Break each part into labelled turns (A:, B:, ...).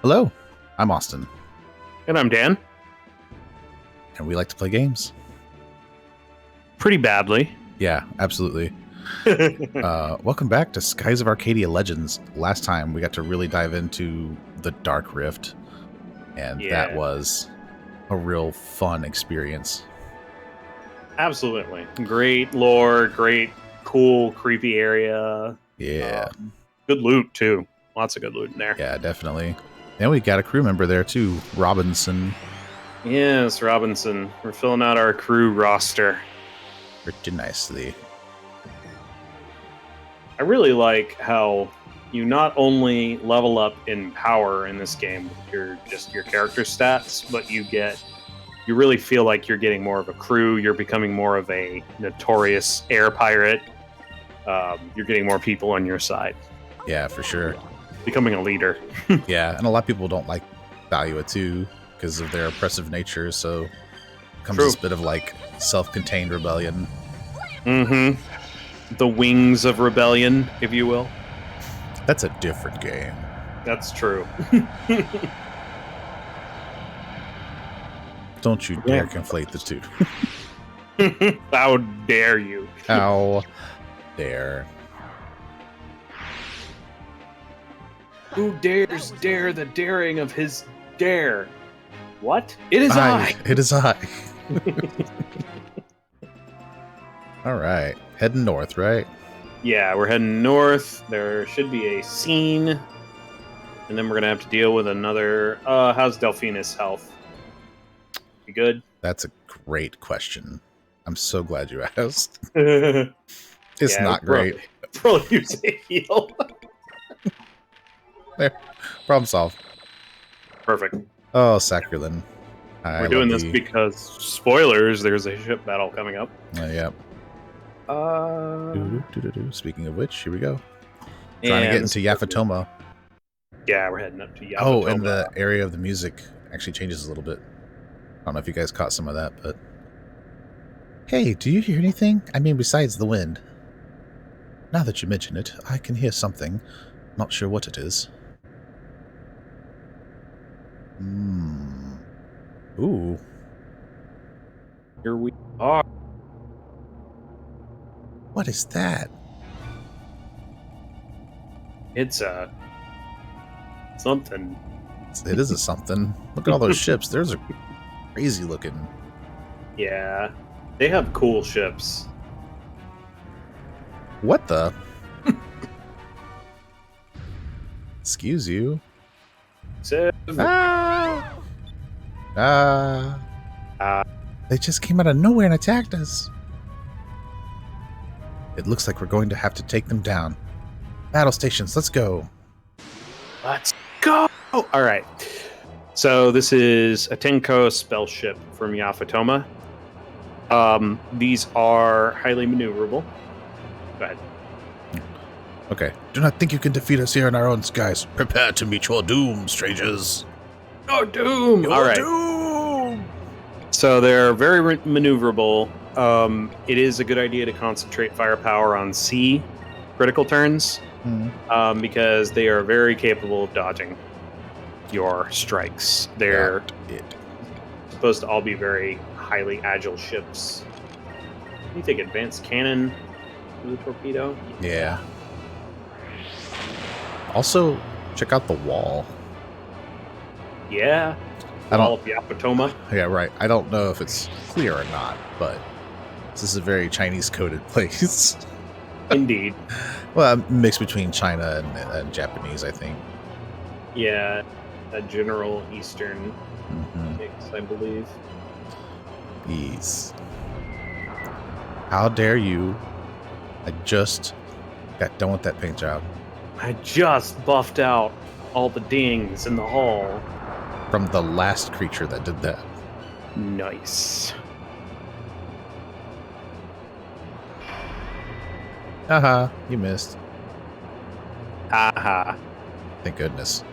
A: Hello, I'm Austin,
B: And I'm Dan.
A: and we like to play games.
B: Pretty badly.
A: Yeah, absolutely. Welcome back to Skies of Arcadia Legends. Last time we got to really dive into the Dark Rift, and that
B: Yeah.
A: was a real fun experience.
B: Absolutely. Great lore, great, cool, creepy area.
A: Yeah,
B: Good loot, too. Lots of good loot in there.
A: yeah, definitely. And we got a crew member there too, Robinson.
B: Yes, Robinson. We're filling out our crew roster.
A: Pretty nicely.
B: I really like how you not only level up in power in this game with your character stats, but you really feel like you're getting more of a crew. You're becoming more of a notorious air pirate. You're getting more people on your side.
A: Yeah, for sure.
B: Becoming a leader.
A: Yeah, and a lot of people don't like value it too because of their oppressive nature, so it comes
B: True.
A: this bit of like self-contained rebellion.
B: Mm-hmm. The wings of rebellion, if you will.
A: That's a different game.
B: That's true.
A: Don't you dare conflate the two.
B: How dare you?
A: How dare.
B: Who dares dare the daring of his dare? What? It is I.
A: It is I. All right. Heading north, right?
B: Yeah, we're heading north. There should be a scene. And then we're going to have to deal with another... how's Delphina's health? You good?
A: That's a great question. I'm so glad you asked.
B: It's
A: It's not great.
B: Probably use a heal.
A: There. Problem solved.
B: Perfect.
A: Oh, Sacralin.
B: We're doing this because, spoilers, there's a ship battle coming up.
A: Yeah. Speaking of which, here we go. Trying to get into Yafutoma.
B: Yeah, we're heading up to Yafutoma.
A: Oh, and the area of the music actually changes a little bit. I don't know if you guys caught some of that, but... Hey, do you hear anything? I mean, besides the wind. Now that you mention it, I can hear something. Not sure what it is. Ooh.
B: Here we are.
A: What is that?
B: It's something.
A: It is a something. Look at all those ships. Those are crazy looking.
B: Yeah. They have cool ships.
A: What the? Excuse you. They just came out of nowhere and attacked us. It looks like we're going to have to take them down. Battle stations, let's go.
B: Let's go! Alright. So this is a Tenko spell ship from Yafutoma. These are highly maneuverable. Go ahead.
A: Okay. Do not think you can defeat us here in our own skies. Prepare to meet your doom, strangers.
B: Your doom! Alright.
A: Doom!
B: So they're very maneuverable. It is a good idea to concentrate firepower on sea critical turns, because they are very capable of dodging your strikes. They're supposed to all be very highly agile ships. You think advanced cannon with a torpedo?
A: Yeah. Also, check out the wall.
B: Yeah. Wall of Yafutoma.
A: Yeah, right. I don't know if it's clear or not, but this is a very Chinese-coded place.
B: Indeed.
A: Well, mixed between China and Japanese, I think.
B: Yeah, a general Eastern mix, I believe.
A: Please. How dare you? I just got done with that paint job.
B: I just buffed out all the dings in the hull.
A: From the last creature that did that.
B: Nice.
A: Haha, you missed.
B: Haha.
A: Thank goodness.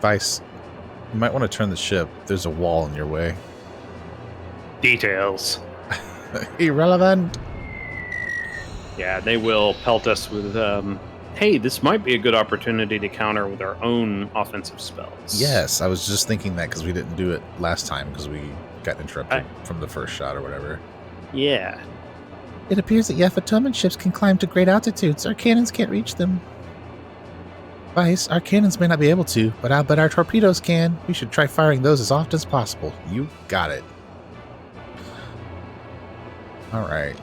A: Vice, you might want to turn the ship. There's a wall in your way.
B: Details.
A: Irrelevant.
B: Yeah, they will pelt us with Hey, this might be a good opportunity to counter with our own offensive spells.
A: Yes, I was just thinking that because we didn't do it last time because we got interrupted from the first shot or whatever.
B: Yeah.
A: It appears that Yafutoma ships can climb to great altitudes. Our cannons can't reach them. Vice, our cannons may not be able to, but I'll bet our torpedoes can. We should try firing those as often as possible. You got it. All right.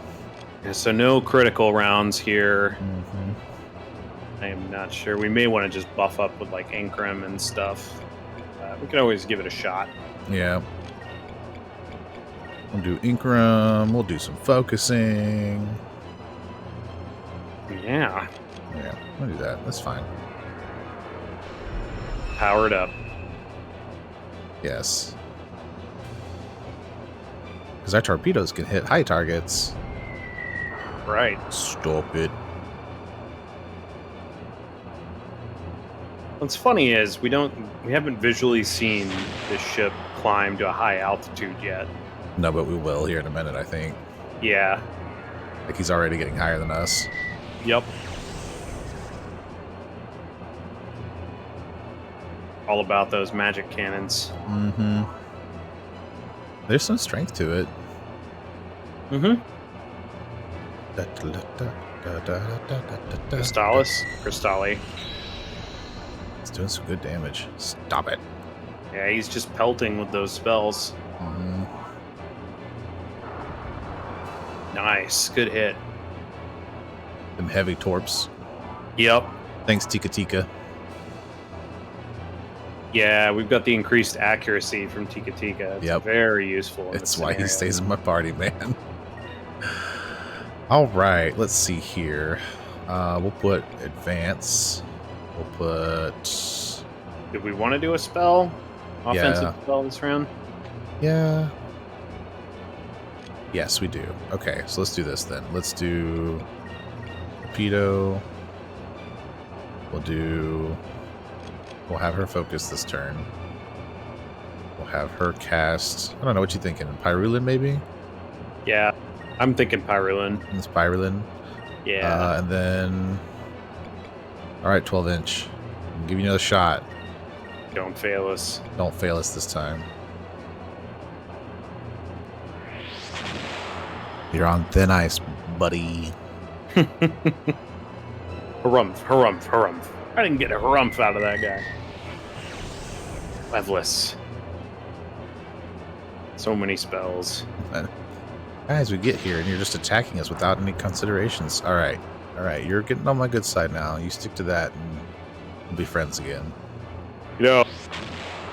B: Yeah, so no critical rounds here.
A: Mm-hmm.
B: I am not sure. We may want to just buff up with like Incrum and stuff. We can always give it a shot.
A: Yeah. We'll do Incrum. We'll do some focusing.
B: Yeah.
A: Yeah, we'll do that. That's fine.
B: Powered up.
A: Yes. Because our torpedoes can hit high targets.
B: Right.
A: Stop it.
B: What's funny is we haven't visually seen this ship climb to a high altitude yet.
A: No, but we will here in a minute, I think.
B: Yeah.
A: Like he's already getting higher than us.
B: Yep. All about those magic cannons.
A: Mm-hmm. There's some strength to it.
B: Mm-hmm. Crystalli.
A: It's doing some good damage. Stop it.
B: Yeah, he's just pelting with those spells.
A: Mm-hmm.
B: Nice. Good hit.
A: Them heavy torps.
B: Yep.
A: Thanks, Tika Tika.
B: Yeah, we've got the increased accuracy from Tika Tika. It's very useful.
A: That's why he stays in my party, man. All right, let's see here. We'll put advance. We'll put...
B: Did we want to do a spell? Offensive spell this round?
A: Yeah. Yes, we do. Okay, so let's do this then. Let's do torpedo. We'll have her focus this turn. We'll have her cast... I don't know, what you thinking? Pyrulin, maybe?
B: Yeah, I'm thinking Pyrulin.
A: It's Pyrulin.
B: Yeah.
A: And then... Alright, 12-inch. I'll give you another shot.
B: Don't fail us.
A: Don't fail us this time. You're on thin ice, buddy.
B: Harumph, harumph, harumph. I didn't get a harumph out of that guy. Leveless. So many spells.
A: Guys, we get here and you're just attacking us without any considerations. Alright. Alright, you're getting on my good side now. You stick to that and we'll be friends again.
B: You know,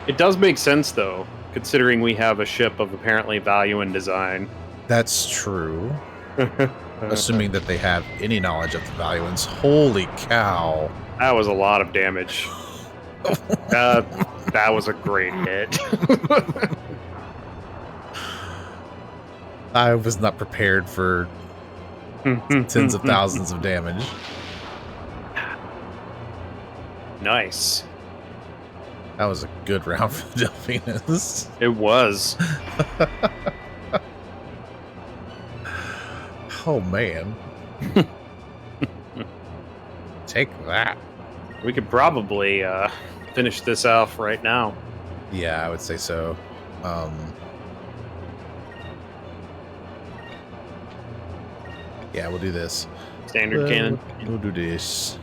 B: it does make sense, though, considering we have a ship of apparently value and design.
A: That's true. Assuming that they have any knowledge of the valuance. Holy cow.
B: That was a lot of damage. That was a great hit.
A: I was not prepared for tens of thousands of damage.
B: Nice.
A: That was a good round for Delphinus.
B: It was.
A: Oh, man. Take that.
B: We could probably finish this off right now.
A: Yeah, I would say so. Yeah, we'll do this.
B: Standard cannon.
A: We'll do this.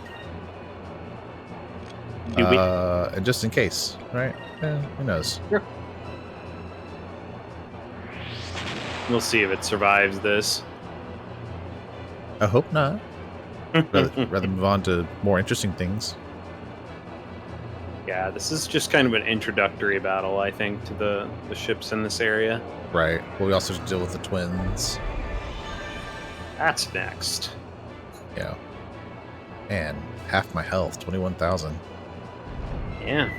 B: Do we?
A: And just in case, right? Who knows?
B: Sure. We'll see if it survives this.
A: I hope not. rather move on to more interesting things.
B: Yeah, this is just kind of an introductory battle, I think, to the ships in this area.
A: Right. Well, we also have to deal with the twins.
B: That's next.
A: Yeah. And half my health, 21,000.
B: Yeah.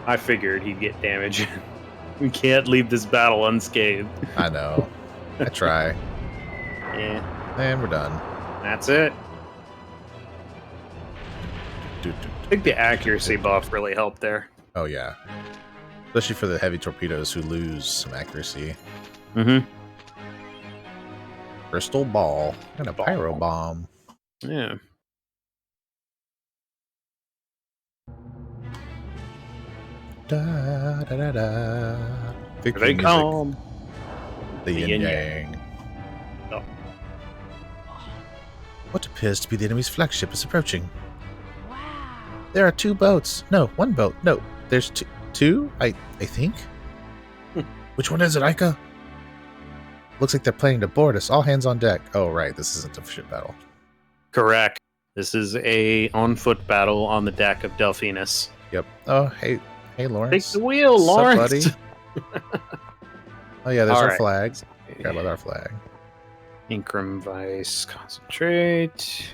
B: I figured he'd get damage. We can't leave this battle unscathed.
A: I know. I try.
B: Yeah.
A: And we're done.
B: That's it. I think the accuracy buff really helped there.
A: Oh, yeah. Especially for the heavy torpedoes who lose some accuracy.
B: Mm-hmm.
A: Crystal ball and a pyro bomb.
B: Yeah.
A: Da da da da.
B: Here
A: Victory
B: they
A: music.
B: come.
A: The
B: The
A: yin
B: yin
A: yang.
B: Oh.
A: What appears to be the enemy's flagship is approaching.
C: Wow.
A: There are 2 boats. No, 1 boat. No, there's two. I think. Which one is it, Aika? Looks like they're planning to board us. All hands on deck. Oh, right. This isn't a ship battle.
B: Correct. This is a on-foot battle on the deck of Delphinus.
A: Yep. Oh, hey, Lawrence.
B: Take the wheel,
A: Sup,
B: Lawrence.
A: buddy? Oh, yeah, there's
B: All
A: our
B: right.
A: flag. Forgot about our flag.
B: Incrum Vice, concentrate.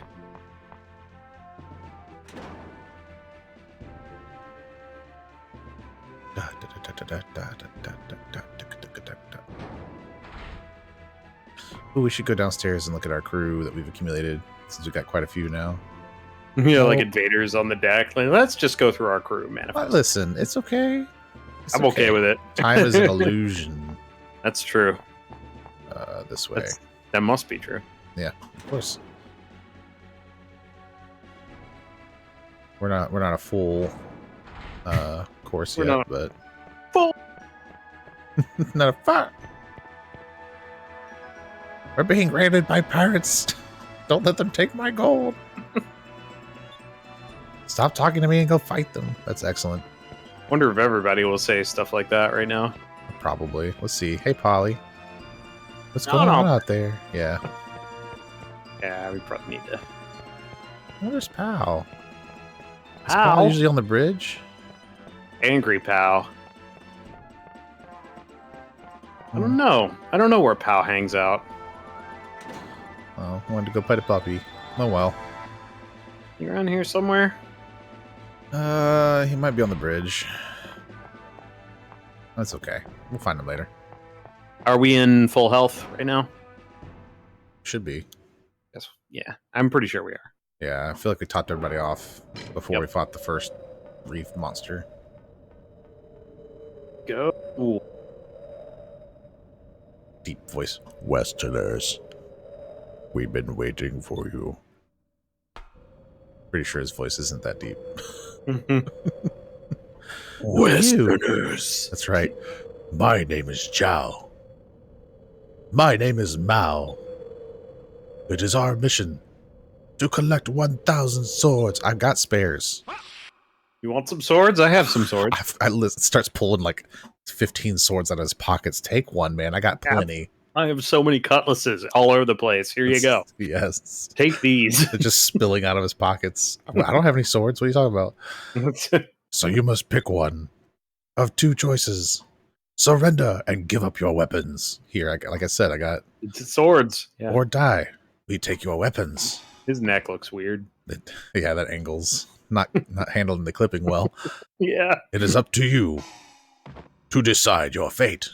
A: Ooh, we should go downstairs and look at our crew that we've accumulated, since we've got quite a few now.
B: Yeah, like invaders on the deck. Like, let's just go through our crew manifest.
A: Listen, it's okay.
B: I'm okay with it.
A: Time is an illusion.
B: That's true.
A: This way.
B: That must be true.
A: Yeah, of course. We're not a full course
B: We're
A: yet,
B: not
A: but
B: full.
A: not a fire. We're being raided by pirates. Don't let them take my gold. Stop talking to me and go fight them. That's excellent.
B: Wonder if everybody will say stuff like that right now.
A: Probably. Let's see. Hey, Polly. What's going on out there? Yeah.
B: Yeah, we probably need to.
A: Oh, there's Pal. Is
B: Pal?
A: Pal usually on the bridge?
B: Angry Pal. I don't know. I don't know where Pal hangs out.
A: Oh, wanted to go pet a puppy. Oh well.
B: You around here somewhere?
A: He might be on the bridge. That's okay. We'll find him later.
B: Are we in full health right now?
A: Should be.
B: Yes. Yeah, I'm pretty sure we are.
A: Yeah, I feel like we topped everybody off before we fought the first reef monster.
B: Go. Ooh.
A: Deep voice. Westerners. We've been waiting for you. Pretty sure his voice isn't that deep.
D: Westerners.
A: That's right. My name is Zhao. My name is Mao. It is our mission to collect 1,000 swords. I've got spares.
B: You want some swords? I have some swords.
A: Starts pulling like 15 swords out of his pockets. Take one, man. I got plenty.
B: I have so many cutlasses all over the place. Here you go.
A: Yes.
B: Take these.
A: They're just spilling out of his pockets. I don't have any swords. What are you talking about? So you must pick one of 2 choices. Surrender and give up your weapons. Here, like I said, I got
B: It's swords. Yeah.
A: or die. We take your weapons.
B: His neck looks weird.
A: Yeah, that angle's not handling the clipping well.
B: Yeah.
A: It is up to you to decide your fate.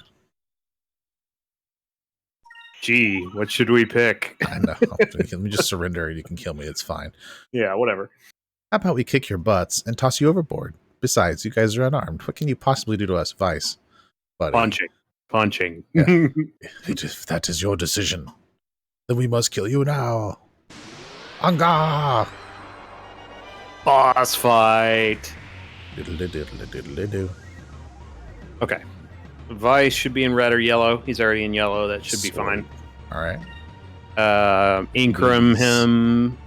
B: Gee, what should we pick?
A: I know. Let me just surrender and you can kill me. It's fine.
B: Yeah, whatever.
A: How about we kick your butts and toss you overboard? Besides, you guys are unarmed. What can you possibly do to us, Vice? Buddy.
B: Punching.
A: Yeah. If that is your decision, then we must kill you now. Anga!
B: Boss fight.
A: Diddle-diddle-diddle-diddle-diddle.
B: Okay. Vice should be in red or yellow. He's already in yellow. That should be fine.
A: All right.
B: Incrum
A: Please.
B: him.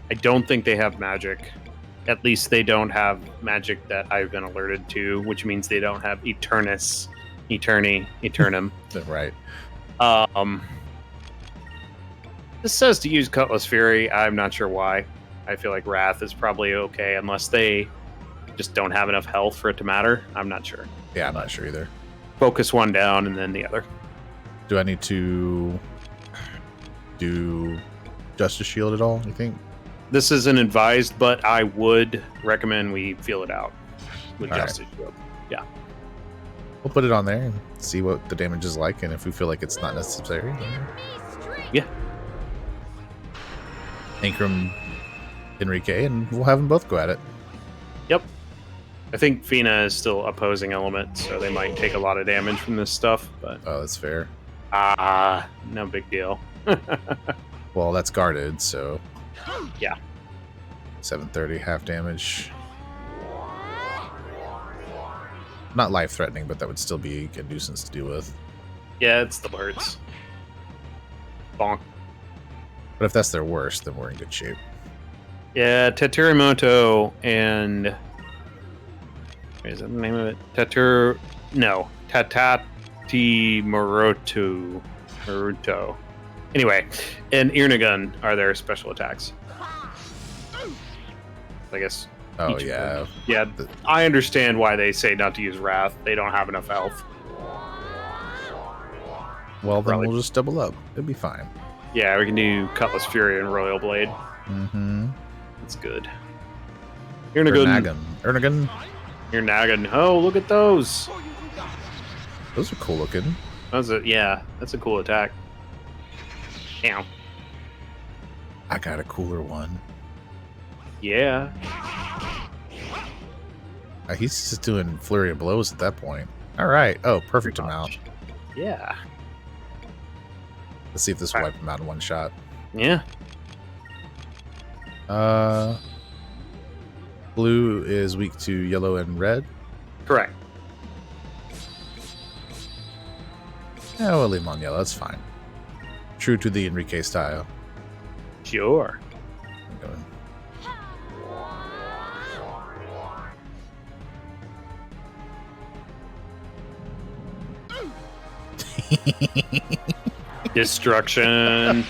B: I don't think they have magic. At least they don't have magic that I've been alerted to, which means they don't have Eternus, Eternum.
A: Right.
B: This says to use Cutlass Fury. I'm not sure why. I feel like Wrath is probably okay unless they just don't have enough health for it to matter. I'm not sure.
A: Yeah, I'm not sure either.
B: Focus one down and then the other.
A: Do I need to do Justice Shield at all, you think?
B: This isn't advised, but I would recommend we feel it out with
A: All right.
B: Justice Shield. Yeah.
A: We'll put it on there and see what the damage is like, and if we feel like it's not necessary, then
B: Yeah.
A: Incrum Enrique, and we'll have them both go at it.
B: Yep. I think Fina is still opposing element, so they might take a lot of damage from this stuff, but
A: Oh, that's fair.
B: no big deal.
A: Well, that's guarded, so
B: Yeah.
A: 730, half damage. Not life-threatening, but that would still be a nuisance to deal with.
B: Yeah, it still hurts. Bonk.
A: But if that's their worst, then we're in good shape.
B: Yeah, Tetsumoto and... What is that the name of it? Tatati Maruto. Anyway, and Irnagun are their special attacks. I guess.
A: Oh, yeah.
B: Yeah, I understand why they say not to use Wrath. They don't have enough health.
A: Well, then we'll just double up. It'll be fine.
B: Yeah, we can do Cutlass Fury and Royal Blade.
A: Mm-hmm.
B: That's good. Irnagun. Irnagun. Oh, look at those.
A: Those are cool looking.
B: That's a cool attack. Ow.
A: I got a cooler one.
B: Yeah.
A: He's just doing flurry of blows at that point. All right. Oh, perfect amount.
B: Yeah.
A: Let's see if this will wipe him out in one shot.
B: Yeah.
A: Blue is weak to yellow and red.
B: Correct.
A: Yeah, we'll leave him on yellow. That's fine. True to the Enrique style.
B: Sure.
A: I'm going.
B: Destruction.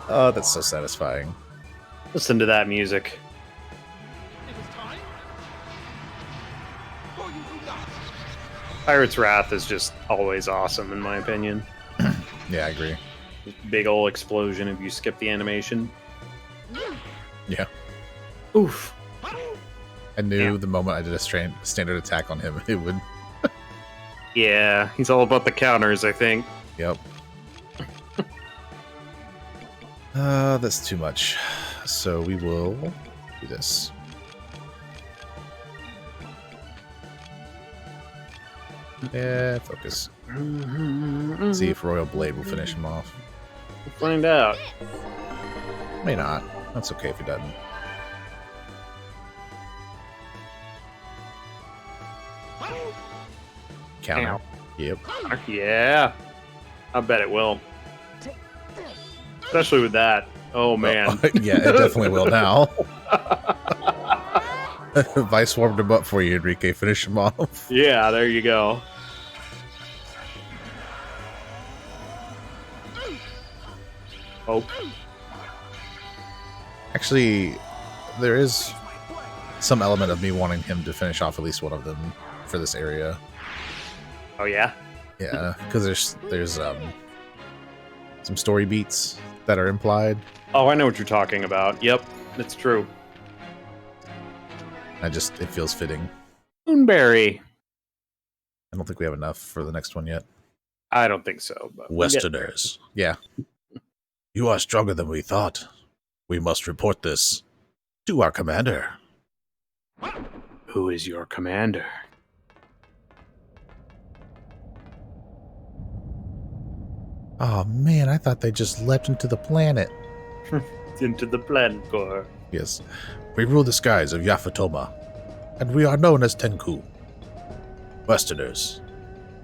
A: Oh, that's so satisfying.
B: Listen to that music. Pirate's Wrath is just always awesome, in my opinion.
A: Yeah, I agree.
B: Big ol' explosion if you skip the animation.
A: Yeah.
B: Oof.
A: I knew the moment I did a standard attack on him, it would...
B: Yeah, he's all about the counters, I think.
A: Yep. That's too much. So we will do this. Yeah, focus. See if Royal Blade will finish him off.
B: We'll find out.
A: May not. That's okay if he doesn't. Counter.
B: Ow.
A: Yep.
B: Yeah. I bet it will. Especially with that. Oh, man.
A: Yeah, it definitely will now. Vice warmed him up for you, Enrique. Finish him off.
B: Yeah, there you go. Oh.
A: Actually, there is some element of me wanting him to finish off at least one of them for this area.
B: Oh, yeah?
A: Yeah, because there's some story beats that are implied.
B: Oh, I know what you're talking about. Yep, that's true.
A: It feels fitting.
B: Moonberry.
A: I don't think we have enough for the next one yet.
B: I don't think so. But
A: Westerners. Yeah. You are stronger than we thought. We must report this to our commander.
B: Who is your commander?
A: Oh man, I thought they just leapt into the planet.
B: Into the planet core.
A: Yes. We rule the skies of Yafutoma, and we are known as Tenku. Westerners.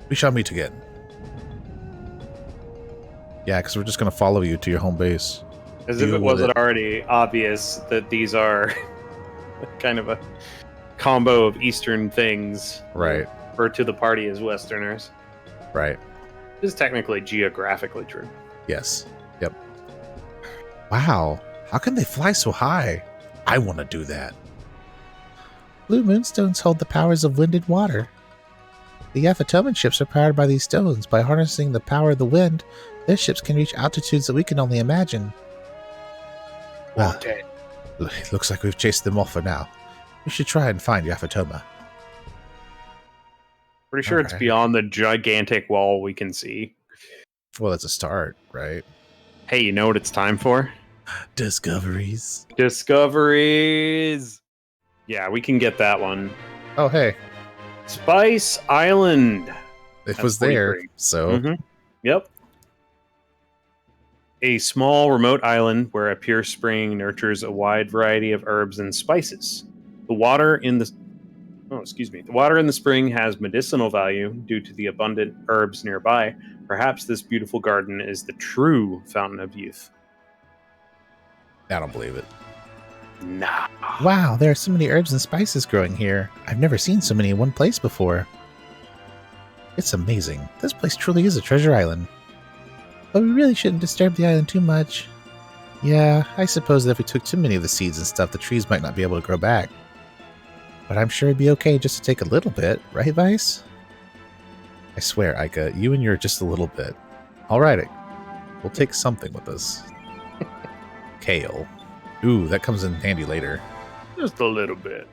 A: We shall meet again. Yeah, because we're just going to follow you to your home base.
B: As if it wasn't already obvious that these are kind of a combo of Eastern things.
A: Right.
B: Refer to the party as Westerners.
A: Right.
B: This is technically geographically true.
A: Yes. Yep. Wow. How can they fly so high? I want to do that. Blue moonstones hold the powers of wind and water. The Yafutoma ships are powered by these stones. By harnessing the power of the wind, their ships can reach altitudes that we can only imagine. Well, it looks like we've chased them off for now. We should try and find Yafutoma.
B: Pretty sure it's beyond the gigantic wall we can see.
A: Well, that's a start, right?
B: Hey, you know what it's time for?
A: Discoveries.
B: Discoveries! Yeah, we can get that one.
A: Oh, hey.
B: Spice Island!
A: It was there, so...
B: Mm-hmm. Yep. A small remote island where a pure spring nurtures a wide variety of herbs and spices. The water in the The water in the spring has medicinal value due to the abundant herbs nearby. Perhaps this beautiful garden is the true fountain of youth.
A: I don't believe it.
B: Nah.
A: Wow, there are so many herbs and spices growing here. I've never seen so many in one place before. It's amazing. This place truly is a treasure island. But we really shouldn't disturb the island too much. Yeah, I suppose that if we took too many of the seeds and stuff, the trees might not be able to grow back. But I'm sure it'd be okay just to take a little bit, right, Vice? I swear, Ica, you and your just a little bit. Alright, we'll take something with us. Kale. Ooh, that comes in handy later.
B: Just a little bit.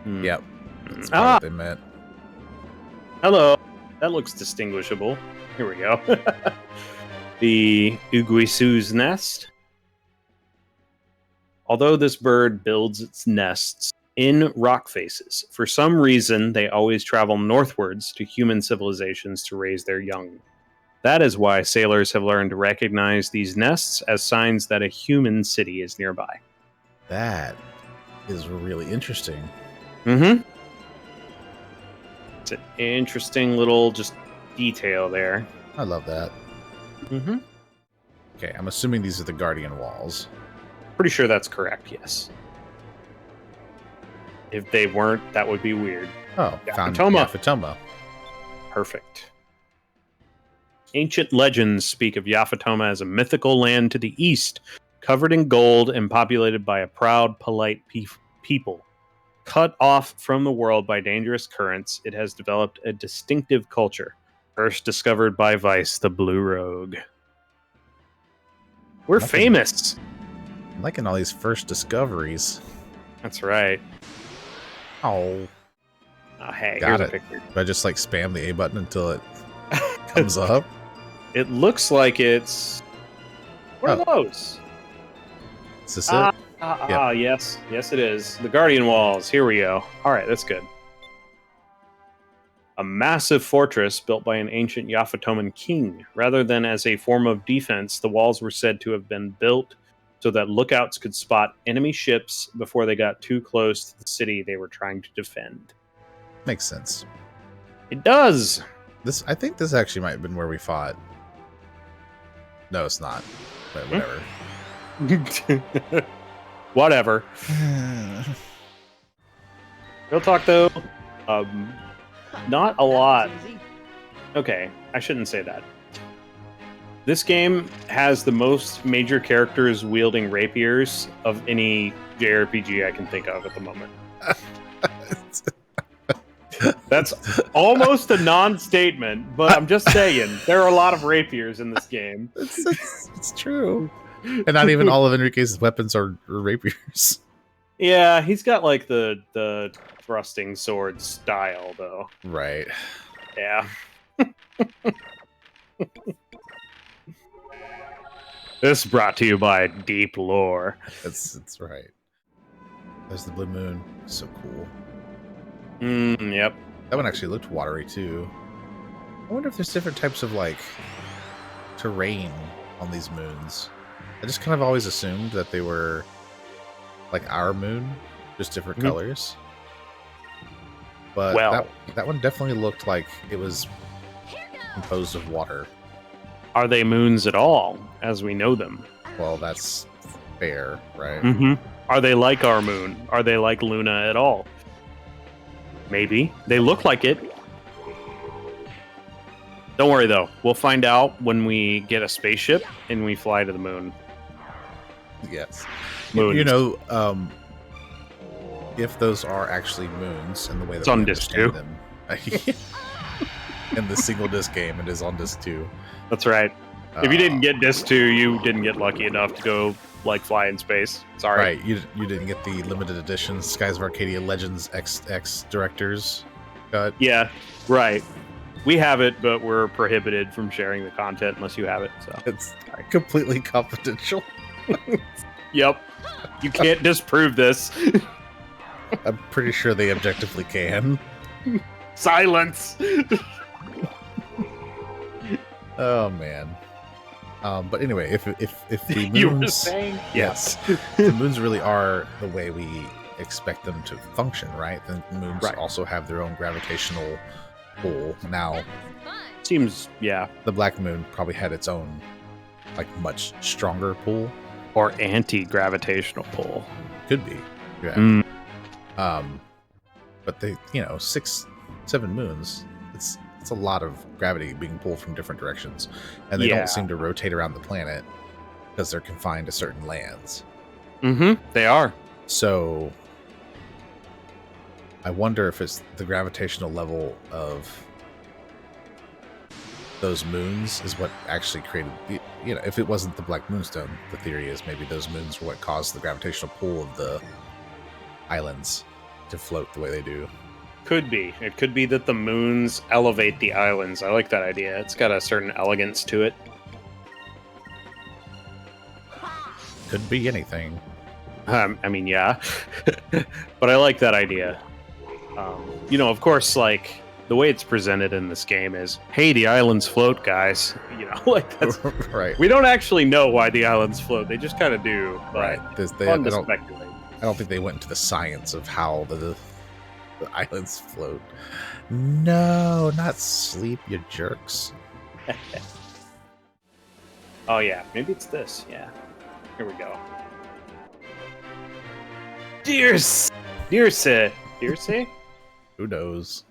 A: Yep. That's probably what they meant.
B: Hello. That looks distinguishable. Here we go. The Uguisu's nest. Although this bird builds its nests in rock faces, for some reason they always travel northwards to human civilizations to raise their young. That is why sailors have learned to recognize these nests as signs that a human city is nearby.
A: That is really interesting.
B: Mm-hmm. It's an interesting little just detail there.
A: I love that.
B: Mm-hmm.
A: Okay, I'm assuming these are the guardian walls.
B: Pretty sure that's correct, yes. If they weren't, that would be weird.
A: Oh, found
B: Yafutoma.
A: Yafutoma.
B: Perfect. Ancient legends speak of Yafutoma as a mythical land to the east, covered in gold and populated by a proud, polite people. Cut off from the world by dangerous currents, it has developed a distinctive culture, first discovered by Vice, the Blue Rogue. We're famous!
A: I'm liking all these first discoveries.
B: That's right.
A: Oh.
B: Oh, hey,
A: Got
B: here's
A: it.
B: a picture.
A: Do I just like spam the A button until it comes up?
B: It looks like it's... What are those?
A: Is this it?
B: Yes. Yes, it is. The Guardian Walls. Here we go. All right, that's good. A massive fortress built by an ancient Yafutoman king. Rather than as a form of defense, the walls were said to have been built so that lookouts could spot enemy ships before they got too close to the city they were trying to defend.
A: Makes sense.
B: It does!
A: I think this actually might have been where we fought. No, it's not. But whatever.
B: Whatever. Real talk, though. Not a lot. Okay, I shouldn't say that. This game has the most major characters wielding rapiers of any JRPG I can think of at the moment. That's almost a non-statement, but I'm just saying, there are a lot of rapiers in this game.
A: It's true. And not even all of Enrique's weapons are rapiers.
B: Yeah, he's got like the thrusting sword style, though.
A: Right.
B: Yeah. This is brought to you by Deep Lore.
A: That's right. There's the blue moon. So cool.
B: Yep.
A: That one actually looked watery too. I wonder if there's different types of like terrain on these moons. I just kind of always assumed that they were like our moon, just different colors. But that one definitely looked like it was composed of water.
B: Are they moons at all, as we know them?
A: Well, that's fair, right?
B: Mm-hmm. Are they like our moon? Are they like Luna at all? Maybe. They look like it. Don't worry, though. We'll find out when we get a spaceship and we fly to the moon.
A: Yes.
B: Moons.
A: You know, if those are actually moons and the way that
B: it's
A: we
B: on disc 2.
A: them. In the single disc game, it is on disc 2.
B: That's right. If you didn't get disc 2, you didn't get lucky enough to go like fly in space. Sorry.
A: Right, you didn't get the limited edition Skies of Arcadia Legends XX Directors cut.
B: Yeah, right. We have it, but we're prohibited from sharing the content unless you have it. So
A: It's completely confidential.
B: Yep. You can't disprove this.
A: I'm pretty sure they objectively can.
B: Silence.
A: Oh man. But anyway, if the
B: You were
A: moons,
B: saying?
A: yes, if the moons really are the way we expect them to function, right? Then moons
B: Right.
A: also have their own gravitational pull. Now,
B: Seems, yeah.
A: the black moon probably had its own, like, much stronger pull.
B: Or anti-gravitational pull.
A: Could be, yeah.
B: Mm.
A: But they, 6, 7 moons. It's a lot of gravity being pulled from different directions, and they
B: Yeah.
A: don't seem to rotate around the planet because they're confined to certain lands.
B: Mm-hmm. They are.
A: So I wonder if it's the gravitational level of those moons is what actually created if it wasn't the black moonstone, the theory is maybe those moons were what caused the gravitational pull of the islands to float the way they do.
B: Could be. It could be that the moons elevate the islands. I like that idea. It's got a certain elegance to it.
A: Could be anything.
B: I mean, yeah. But I like that idea. Of course, like, the way it's presented in this game is, hey, the islands float, guys. Like, that's...
A: Right.
B: We don't actually know why the islands float. They just kind of do. But
A: Right.
B: fun to speculate.
A: I don't think they went into the science of how the islands float. No, not sleep, you jerks.
B: Oh, yeah. Maybe it's this. Yeah. Here we go. Dearse!
A: Who knows?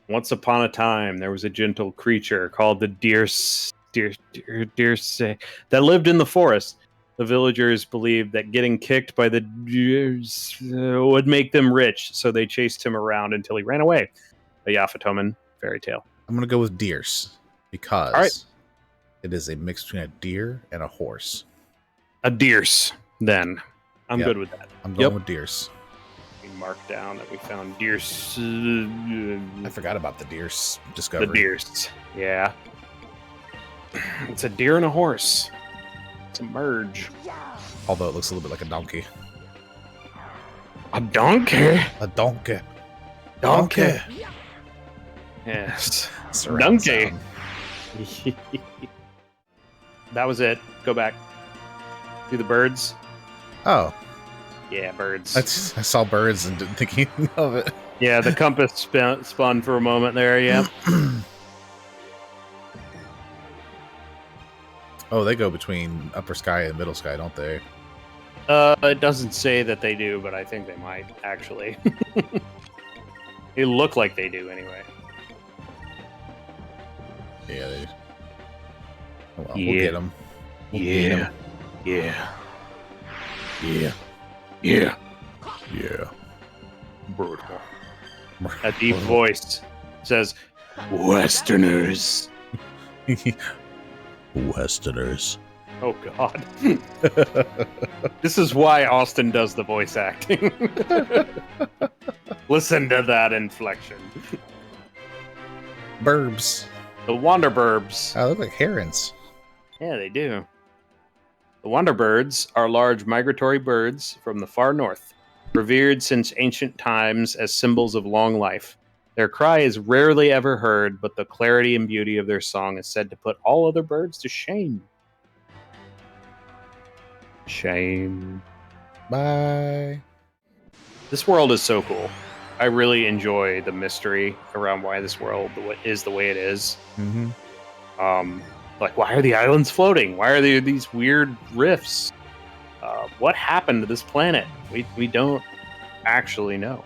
B: Once upon a time, there was a gentle creature called the Deerse that lived in the forest. The villagers believed that getting kicked by the Deers would make them rich, so they chased him around until he ran away. A Yafutoman fairy tale.
A: I'm going to go with deers because
B: All right.
A: it is a mix between a deer and a horse.
B: A Deerse, then. I'm
A: Yep.
B: good with that.
A: I'm going with deers.
B: We marked down that we found Deerse.
A: I forgot about the deers
B: The
A: discovery.
B: Deerse. Yeah. It's a deer and a horse. It's a merge.
A: Although it looks a little bit like a donkey.
B: A donkey?
A: A donkey.
B: Donkey. Yes.
A: Surround
B: Donkey.
A: sound.
B: That was it. Go back. See the birds?
A: Oh,
B: Yeah, birds.
A: I saw birds and didn't think anything of it.
B: Yeah, the compass spun for a moment there, yeah.
A: Oh, they go between upper sky and middle sky, don't they?
B: It doesn't say that they do, but I think they might, actually. They look like they do, anyway.
A: Yeah, they. Oh, well,
B: Yeah.
A: we'll get them.
B: Yeah. Yeah.
A: Yeah.
B: Brutal. A deep voice says, Westerners.
A: Westerners.
B: Oh, God. This is why Austin does the voice acting. Listen to that inflection.
A: Burbs.
B: The Wanderburbs.
A: Oh, they look like herons.
B: Yeah, they do. The Wanderbirds are large migratory birds from the far north, revered since ancient times as symbols of long life. Their cry is rarely ever heard, but the clarity and beauty of their song is said to put all other birds to shame. Shame.
A: Bye.
B: This world is so cool. I really enjoy the mystery around why this world is the way it is.
A: Mm-hmm.
B: Like, why are the islands floating? Why are there these weird rifts? What happened to this planet? We don't actually know.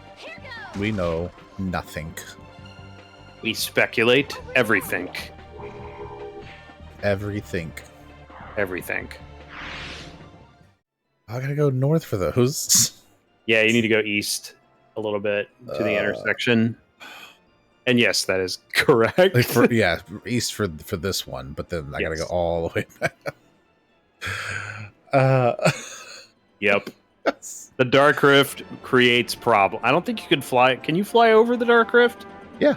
A: We know nothing.
B: We speculate everything.
A: Everything.
B: Everything.
A: I gotta go north for those.
B: Yeah, you need to go east a little bit to the intersection. And yes, that is correct.
A: Like east for this one, but then I gotta go all the way back.
B: Yep. The Dark Rift creates problem. I don't think you could fly. Can you fly over the Dark Rift?
A: Yeah.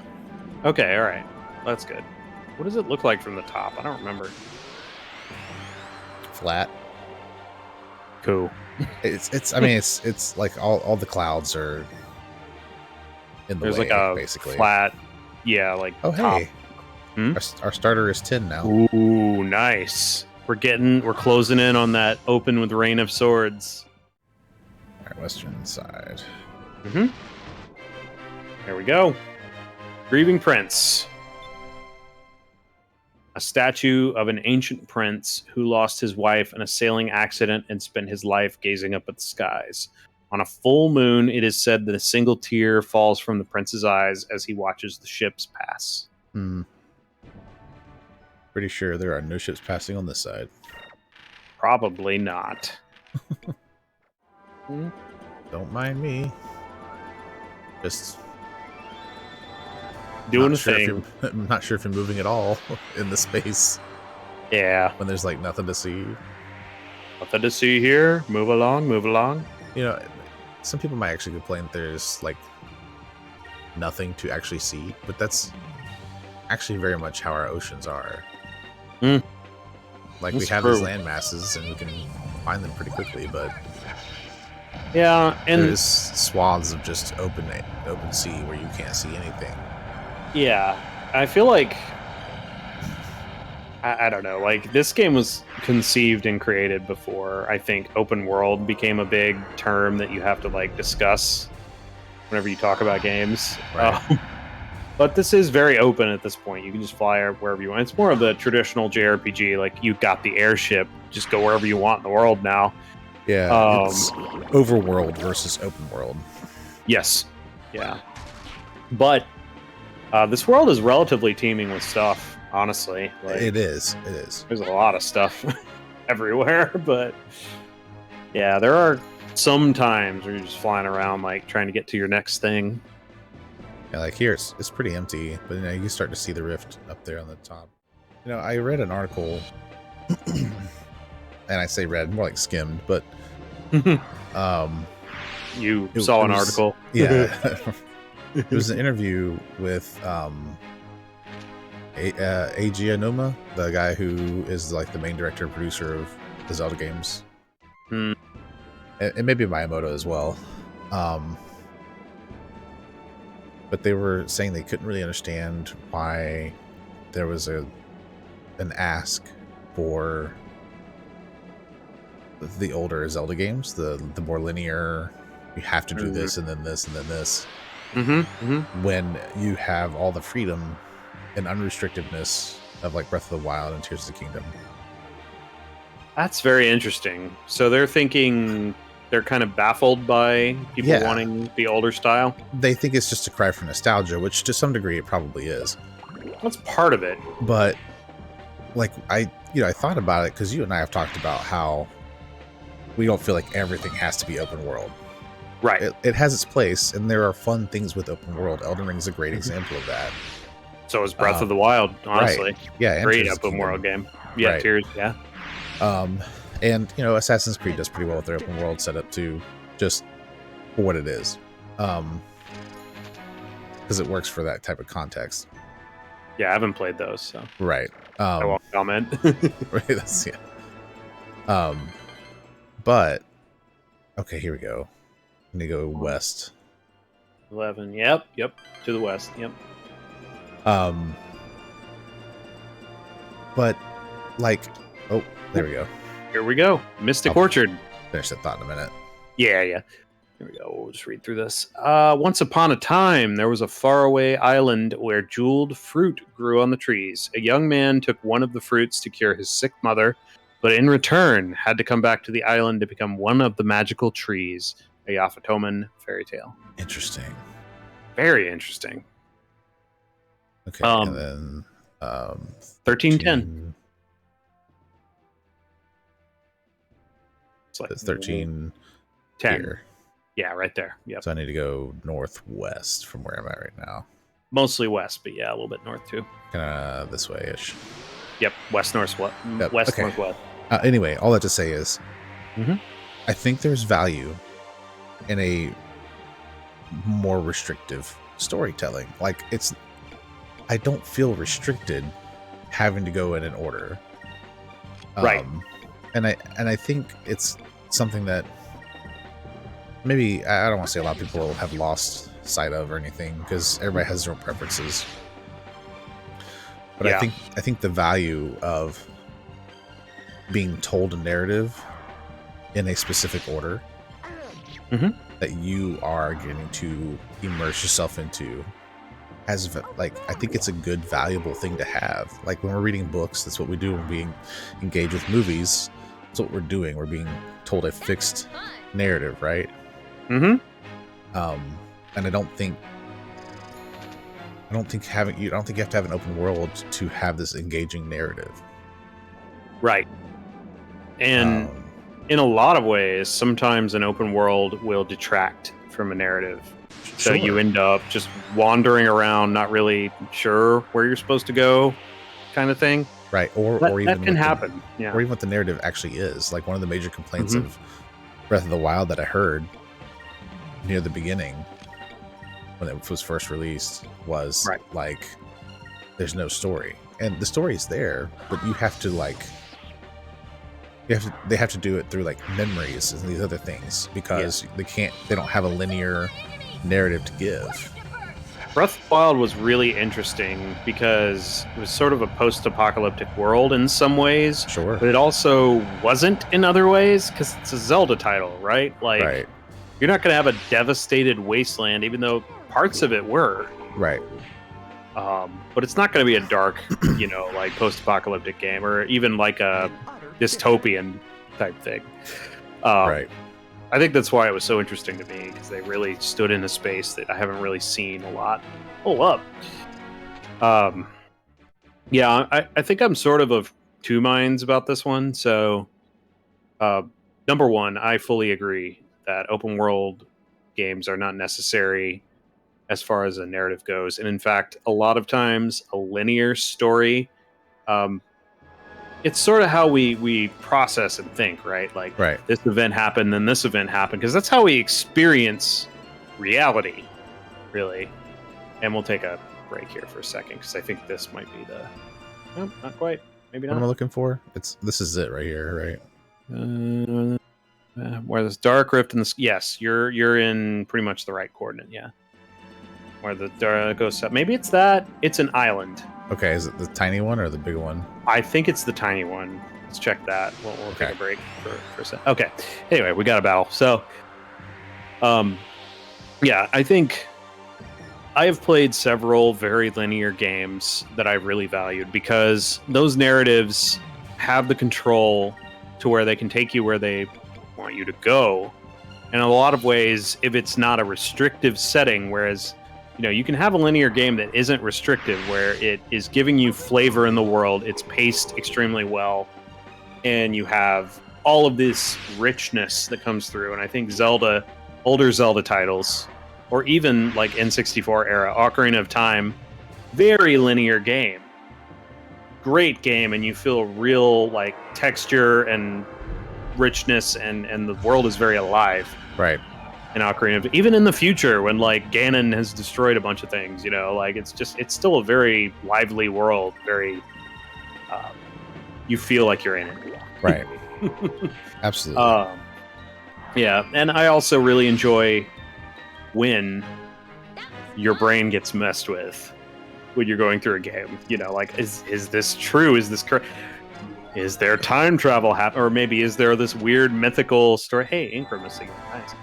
B: Okay, all right. That's good. What does it look like from the top? I don't remember.
A: Flat.
B: Cool.
A: It's. I mean, it's like all the clouds are in the
B: There's
A: way,
B: like a
A: basically.
B: flat. Yeah, like
A: Oh
B: top.
A: hey, our starter is 10 now.
B: Ooh, nice. we're closing in on that open with Rain of Swords.
A: All right, western side.
B: Mm-hmm. There we go. Grieving Prince. A statue of an ancient prince who lost his wife in a sailing accident and spent his life gazing up at the skies. On a full moon, it is said that a single tear falls from the prince's eyes as he watches the ships pass.
A: Pretty sure there are no ships passing on this side.
B: Probably not.
A: Don't mind me. Just
B: doing a thing.
A: I'm not sure if you're moving at all in the space.
B: Yeah.
A: When there's like nothing to see.
B: Nothing to see here. Move along, move along.
A: You know, some people might actually complain that there's like nothing to actually see, but that's actually very much how our oceans are. Like, we have these land masses and we can find them pretty quickly, but
B: yeah, and
A: there's swaths of just open sea where you can't see anything.
B: Yeah, I feel like I don't know. Like, this game was conceived and created before I think open world became a big term that you have to like discuss whenever you talk about games.
A: Right.
B: But this is very open at this point. You can just fly wherever you want. It's more of the traditional JRPG. Like, you've got the airship, just go wherever you want in the world now.
A: Yeah, it's overworld versus open world.
B: Yes. Yeah. But this world is relatively teeming with stuff, honestly. Like,
A: It is. It is.
B: there's a lot of stuff everywhere, but yeah, there are some times where you're just flying around, like, trying to get to your next thing.
A: Yeah, like here, it's pretty empty, but you know, you start to see the rift up there on the top. You know, I read an article, and I say read, more like skimmed, but
B: You
A: It
B: saw an
A: was-
B: article.
A: yeah, it was an interview with Yafutoma, the guy who is like the main director and producer of the Zelda games,
B: Hmm.
A: and maybe Miyamoto as well. But they were saying they couldn't really understand why there was an ask for the older Zelda games, the more linear, you have to do this and then this and then this, when you have all the freedom and unrestrictedness of like Breath of the Wild and Tears of the Kingdom.
B: That's very interesting. So they're thinking they're kind of baffled by people wanting the older style.
A: They think it's just a cry for nostalgia, which to some degree it probably is.
B: That's part of it.
A: But like I thought about it because you and I have talked about how we don't feel like everything has to be open world.
B: Right.
A: It has its place, and there are fun things with open world. Elden Ring is a great example of that.
B: So is Breath of the Wild, honestly.
A: Right. Yeah, and
B: Great
A: Tears of the
B: open world
A: Kingdom.
B: game. Yeah,
A: Right.
B: Tears, yeah.
A: And you know, Assassin's Creed does pretty well with their open world setup too, just for what it is, because it works for that type of context.
B: Yeah, I haven't played those, so
A: Right.
B: I won't comment.
A: Right. That's but okay, here we go. I'm gonna go west.
B: 11. Yep. To the west. Yep.
A: But like, oh, there we go.
B: Here we go. Mystic
A: Oh.
B: Orchard.
A: Finish that thought in a minute.
B: Yeah. Here we go. We'll just read through this. Once upon a time, there was a faraway island where jeweled fruit grew on the trees. A young man took one of the fruits to cure his sick mother, but in return had to come back to the island to become one of the magical trees. A Yafutoman fairy tale.
A: Interesting.
B: Very interesting.
A: Okay, and then
B: 1310. It's like
A: 13
B: 10.
A: here.
B: Yeah, right there. Yep.
A: So I need to go northwest from where I'm at right now.
B: Mostly west, but yeah, a little bit north too.
A: Kind of this way-ish.
B: Yep, west northwest.
A: Yep,
B: West
A: okay.
B: northwest.
A: Anyway, all that to say is,
B: Mhm.
A: I think there's value in a more restrictive storytelling. Like, I don't feel restricted having to go in an order.
B: Right.
A: And I think it's something that maybe, I don't want to say a lot of people have lost sight of or anything, because everybody has their own preferences. But
B: Yeah.
A: I think the value of being told a narrative in a specific order that you are getting to immerse yourself into. As like, I think it's a good, valuable thing to have. Like when we're reading books, that's what we do. When we engage with movies, that's what we're doing. We're being told a fixed narrative, right? And I don't think you have to have an open world to have this engaging narrative.
B: Right. And in a lot of ways, sometimes an open world will detract from a narrative. So you end up just wandering around, not really sure where you're supposed to go, kind of thing.
A: Right. Or even
B: that can happen.
A: Or even what the narrative actually is. Like one of the major complaints of Breath of the Wild that I heard near the beginning when it was first released was like, there's no story. And the story is there, but you have to they have to do it through like memories and these other things because they don't have a linear narrative to give.
B: Breath of the Wild was really interesting because it was sort of a post-apocalyptic world in some ways, but it also wasn't in other ways because it's a Zelda title, right? Like, you're not going to have a devastated wasteland, even though parts of it were.
A: Right.
B: But it's not going to be a dark, like post-apocalyptic game or even like a dystopian type thing.
A: Right.
B: I think that's why it was so interesting to me, because they really stood in a space that I haven't really seen a lot. I think I'm sort of two minds about this one. So, number one, I fully agree that open world games are not necessary as far as a narrative goes. And in fact, a lot of times a linear story, it's sort of how we process and think, right? Like, this event happened, then this event happened, because that's how we experience reality, really. And we'll take a break here for a second, because I think this might be the... No, not quite. Maybe not.
A: What am I looking for? This is it right here, right?
B: Where this dark rift in the... Yes, you're in pretty much the right coordinate, yeah. Where the goes up. Maybe it's that. It's an island.
A: Okay, is it the tiny one or the big one?
B: I think it's the tiny one. Let's check that. We'll take a break for a second. Okay. Anyway, we got a battle. So, I think I have played several very linear games that I really valued because those narratives have the control to where they can take you where they want you to go. And in a lot of ways, if it's not a restrictive setting, whereas you can have a linear game that isn't restrictive, where it is giving you flavor in the world, it's paced extremely well, and you have all of this richness that comes through. And I think older Zelda titles, or even like N64 era, Ocarina of Time, very linear game. Great game, and you feel real like texture and richness, and the world is very alive.
A: Right.
B: In Ocarina, even in the future when like Ganon has destroyed a bunch of things, like it's still a very lively world. Very, you feel like you're in it.
A: Right. Absolutely.
B: And I also really enjoy when your brain gets messed with when you're going through a game. Like is this true? Is this correct? Is there time travel happen? Or maybe is there this weird mythical story? Hey, Ingram is singing. Nice.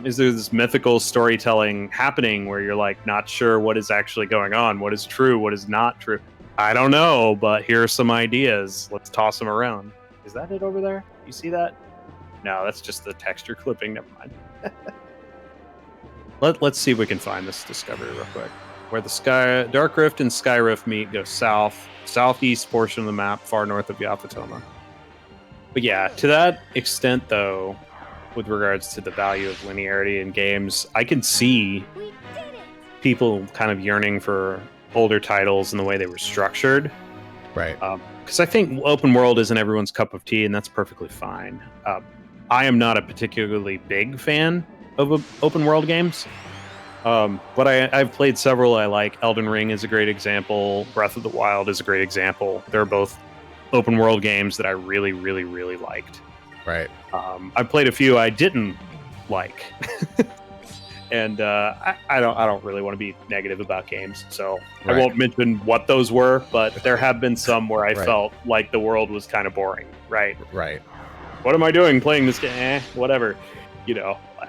B: Is there this mythical storytelling happening where you're like not sure what is actually going on, what is true, what is not true? I don't know, but here are some ideas. Let's toss them around. Is that it over there? You see that? No, that's just the texture clipping. Never mind. Let's see if we can find this discovery real quick. Where the Dark Rift and Sky Rift meet, go southeast portion of the map, far north of Yafutoma. But yeah, to that extent, though, with regards to the value of linearity in games, I can see people kind of yearning for older titles and the way they were structured.
A: Right.
B: Because I think open world isn't everyone's cup of tea, and that's perfectly fine. I am not a particularly big fan of open world games. But I've played several I like. Elden Ring is a great example. Breath of the Wild is a great example. They're both open world games that I really, really, really liked.
A: Right.
B: I played a few I didn't like. And I don't really want to be negative about games, so
A: Right.
B: I won't mention what those were. But there have been some where I
A: Right.
B: felt like the world was kind of boring. Right.
A: Right.
B: What am I doing playing this game? Whatever.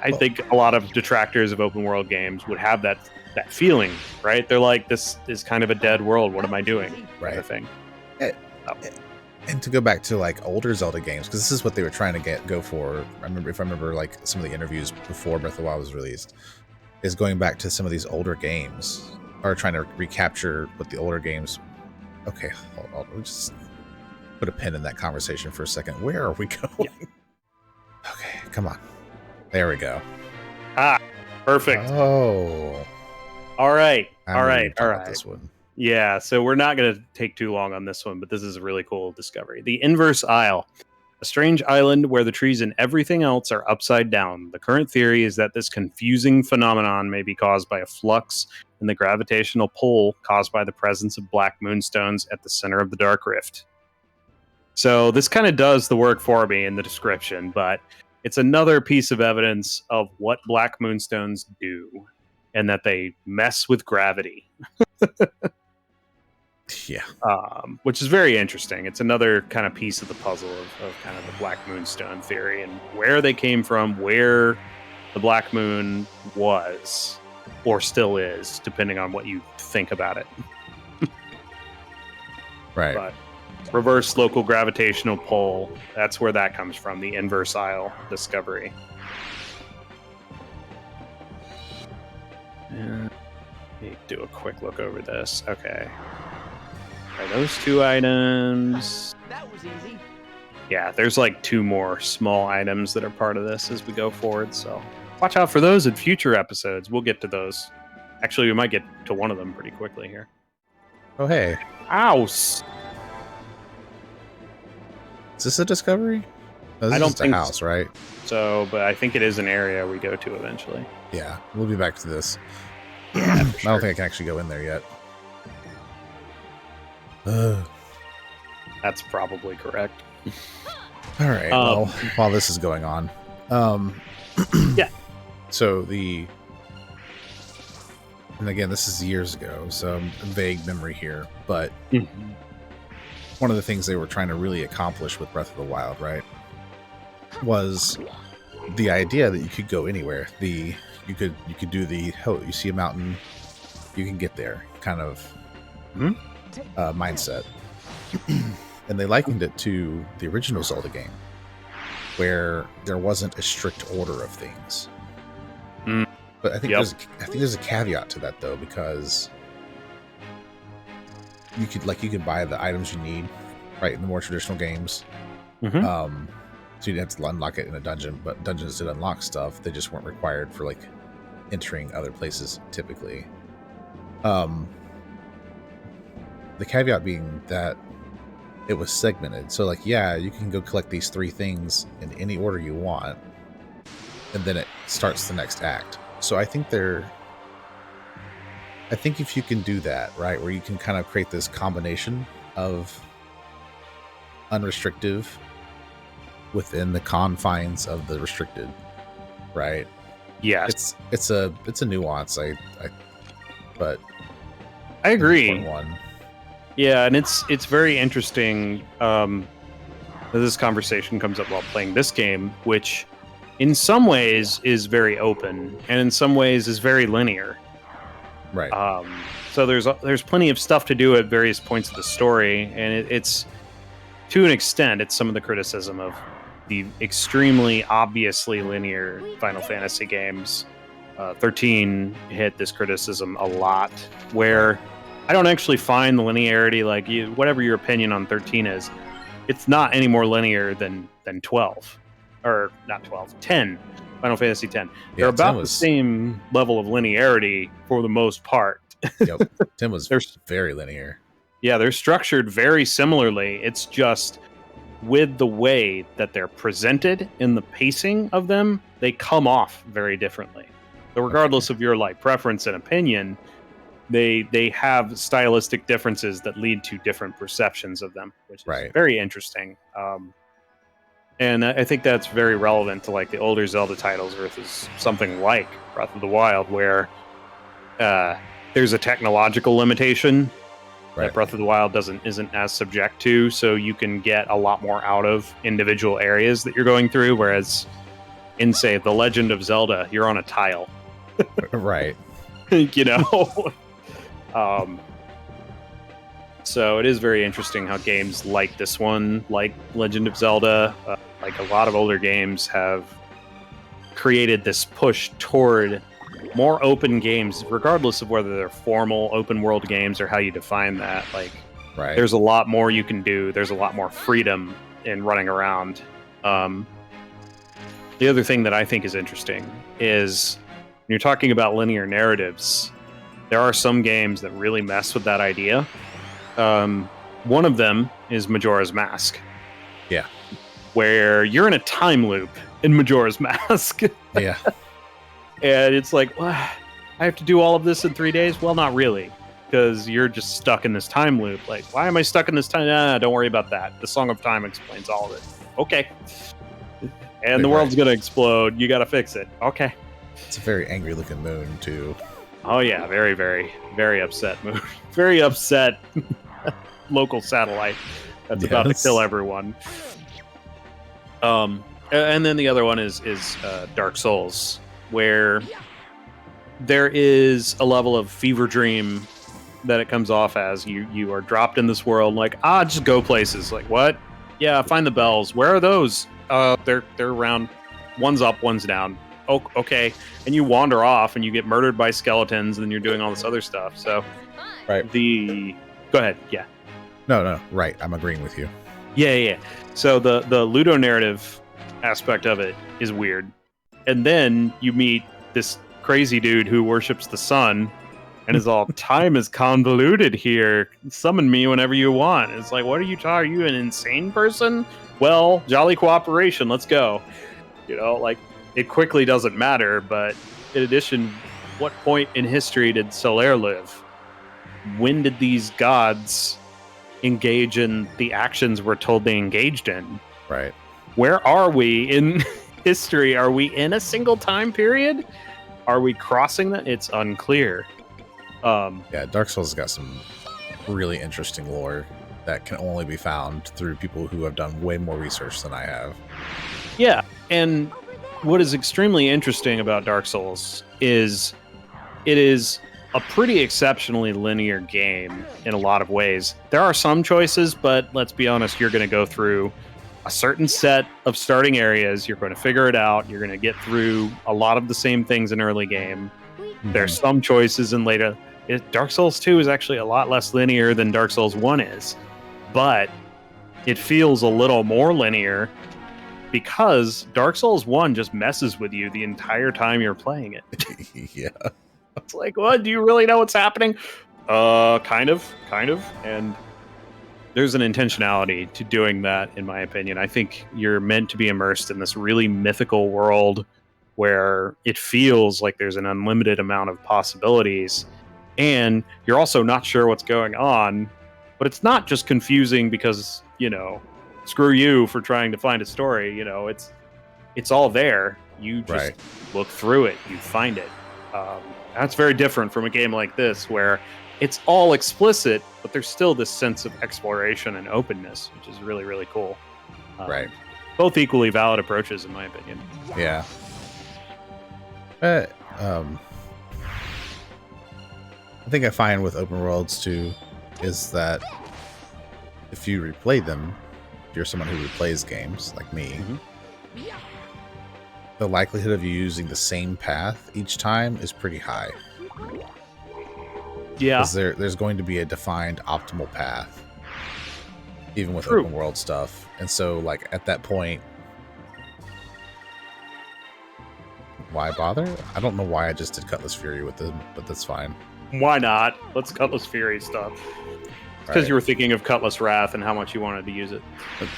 B: I think a lot of detractors of open world games would have that feeling, right? They're like, this is kind of a dead world. What am I doing?
A: Right.
B: Kind of thing.
A: And to go back to like older Zelda games, because this is what they were trying to go for. I remember like some of the interviews before Breath of the Wild was released, is going back to some of these older games, or trying to recapture what the older games. Okay, hold on. We'll just put a pin in that conversation for a second. Where are we going?
B: Yeah.
A: Okay, come on. There we go.
B: Perfect.
A: Oh.
B: All right.
A: I'm
B: All
A: ready
B: right.
A: to
B: All
A: talk about
B: right.
A: this one.
B: Yeah, so we're not going to take too long on this one, but this is a really cool discovery. The Inverse Isle, a strange island where the trees and everything else are upside down. The current theory is that this confusing phenomenon may be caused by a flux in the gravitational pull caused by the presence of black moonstones at the center of the Dark Rift. So this kind of does the work for me in the description, but it's another piece of evidence of what black moonstones do and that they mess with gravity.
A: Yeah.
B: Which is very interesting. It's another kind of piece of the puzzle of kind of the Black Moonstone theory and where they came from, where the Black Moon was, or still is, depending on what you think about it.
A: Right.
B: But reverse local gravitational pull, that's where that comes from, the Inverse Isle discovery. Let me do a quick look over this. Okay. Are those two items?
C: That was easy.
B: Yeah, there's like two more small items that are part of this as we go forward, so watch out for those in future episodes. We'll get to those. Actually, we might get to one of them pretty quickly here.
A: Oh, hey.
B: Ouse!
A: Is this a discovery? No, this
B: I
A: is
B: don't
A: just a
B: think
A: house, right?
B: So, but I think it is an area we go to eventually.
A: Yeah, we'll be back to this.
B: Yeah,
A: I don't think I can actually go in there yet.
B: That's probably correct.
A: All right. Well, while this is going on,
B: yeah.
A: So and again, this is years ago, so vague memory here. But one of the things they were trying to really accomplish with Breath of the Wild, right, was the idea that you could go anywhere. You could do you see a mountain, you can get there kind of mindset. And they likened it to the original Zelda game, where there wasn't a strict order of things. But I think there's a caveat to that though, because you could buy the items you need, right, in the more traditional games. So you'd have to unlock it in a dungeon, but dungeons did unlock stuff. They just weren't required for like entering other places typically. The caveat being that it was segmented. So like, yeah, you can go collect these 3 things in any order you want, and then it starts the next act. So I think if you can do that, right, where you can kind of create this combination of unrestricted within the confines of the restricted, right?
B: Yeah,
A: it's a nuance. But
B: I agree.
A: One.
B: Yeah, and it's very interesting that this conversation comes up while playing this game, which in some ways is very open and in some ways is very linear.
A: Right.
B: So there's plenty of stuff to do at various points of the story, and it's to an extent it's some of the criticism of the extremely obviously linear Final Fantasy games. 13 hit this criticism a lot, where I don't actually find the linearity, like whatever your opinion on 13 is, it's not any more linear than 12. Or not 12, 10. Final Fantasy 10. They're about the same level of linearity for the most part.
A: Yep. 10 was very linear.
B: Yeah, they're structured very similarly. It's just with the way that they're presented in the pacing of them, they come off very differently. So regardless of your like preference and opinion, they have stylistic differences that lead to different perceptions of them, which is very interesting. And I think that's very relevant to like the older Zelda titles versus something like Breath of the Wild, where there's a technological limitation that Breath of the Wild isn't as subject to, so you can get a lot more out of individual areas that you're going through. Whereas in, say, The Legend of Zelda, you're on a tile,
A: Right.
B: you know. So it is very interesting how games like this one, like Legend of Zelda, like a lot of older games, have created this push toward more open games, regardless of whether they're formal open world games or how you define that. Like, there's a lot more you can do. There's a lot more freedom in running around. The other thing that I think is interesting is when you're talking about linear narratives, there are some games that really mess with that idea. One of them is Majora's Mask.
A: Yeah.
B: Where you're in a time loop in Majora's Mask.
A: Yeah.
B: And it's like, well, I have to do all of this in 3 days? Well, not really, because you're just stuck in this time loop. Like, why am I stuck in this time? Nah, don't worry about that. The Song of Time explains all of it. Okay. And the world's going to explode. You got to fix it. Okay.
A: It's a very angry looking moon, too.
B: Oh, yeah. Very, very, very upset moon. Very upset local satellite that's about to kill everyone. And then the other one is Dark Souls, where there is a level of fever dream that it comes off as. You are dropped in this world, like, just go places. Like, what? Yeah, find the bells. Where are those? They're around. One's up, one's down. Oh, okay. And you wander off and you get murdered by skeletons, and then you're doing all this other stuff. So,
A: right.
B: Go ahead. Yeah.
A: No. Right. I'm agreeing with you.
B: Yeah. So the ludonarrative aspect of it is weird. And then you meet this crazy dude who worships the sun and is all, time is convoluted here. Summon me whenever you want. It's like, what are you talking? Are you an insane person? Well, jolly cooperation. Let's go. You know, like, it quickly doesn't matter. But in addition, what point in history did Solaire live? When did these gods engage in the actions we're told they engaged in?
A: Right.
B: Where are we in history? Are we in a single time period? Are we crossing that? It's unclear.
A: Yeah, Dark Souls has got some really interesting lore that can only be found through people who have done way more research than I have.
B: Yeah, and what is extremely interesting about Dark Souls is it is a pretty exceptionally linear game in a lot of ways. There are some choices, but let's be honest, you're going to go through a certain set of starting areas. You're going to figure it out. You're going to get through a lot of the same things in early game. Mm-hmm. There's some choices in later. Dark Souls 2 is actually a lot less linear than Dark Souls 1 is, but it feels a little more linear because Dark Souls 1 just messes with you the entire time you're playing it.
A: Yeah.
B: It's like, what? Do you really know what's happening? Kind of. And there's an intentionality to doing that, in my opinion. I think you're meant to be immersed in this really mythical world where it feels like there's an unlimited amount of possibilities. And you're also not sure what's going on, but it's not just confusing because, screw you for trying to find a story. It's all there. You just look through it, you find it. That's very different from a game like this, where it's all explicit, but there's still this sense of exploration and openness, which is really, really cool.
A: Right.
B: Both equally valid approaches, in my opinion.
A: Yeah. I think I find with open worlds too is that if you replay them, if you're someone who replays games like me, the likelihood of you using the same path each time is pretty high.
B: Yeah.
A: Because there's going to be a defined optimal path, even with open world stuff. And so, like, at that point, why bother? I don't know why I just did Cutlass Fury with them, but that's fine.
B: Why not? Let's Cutlass Fury stuff. Because you were thinking of Cutlass Wrath and how much you wanted to use it.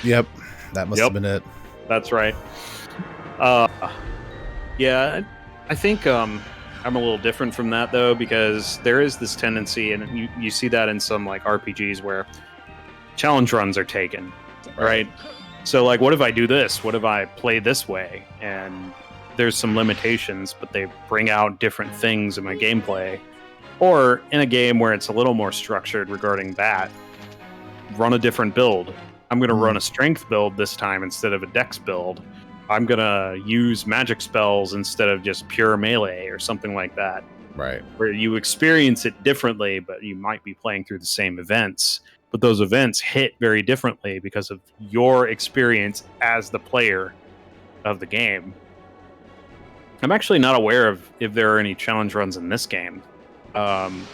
A: Yep. That must have been it.
B: That's right. Yeah, I think I'm a little different from that, though, because there is this tendency, and you see that in some like RPGs where challenge runs are taken, right? So, like, what if I do this? What if I play this way? And there's some limitations, but they bring out different things in my gameplay. Or in a game where it's a little more structured regarding that, run a different build. I'm going to run a strength build this time instead of a dex build. I'm going to use magic spells instead of just pure melee or something like that.
A: Right.
B: Where you experience it differently, but you might be playing through the same events. But those events hit very differently because of your experience as the player of the game. I'm actually not aware of if there are any challenge runs in this game. I'm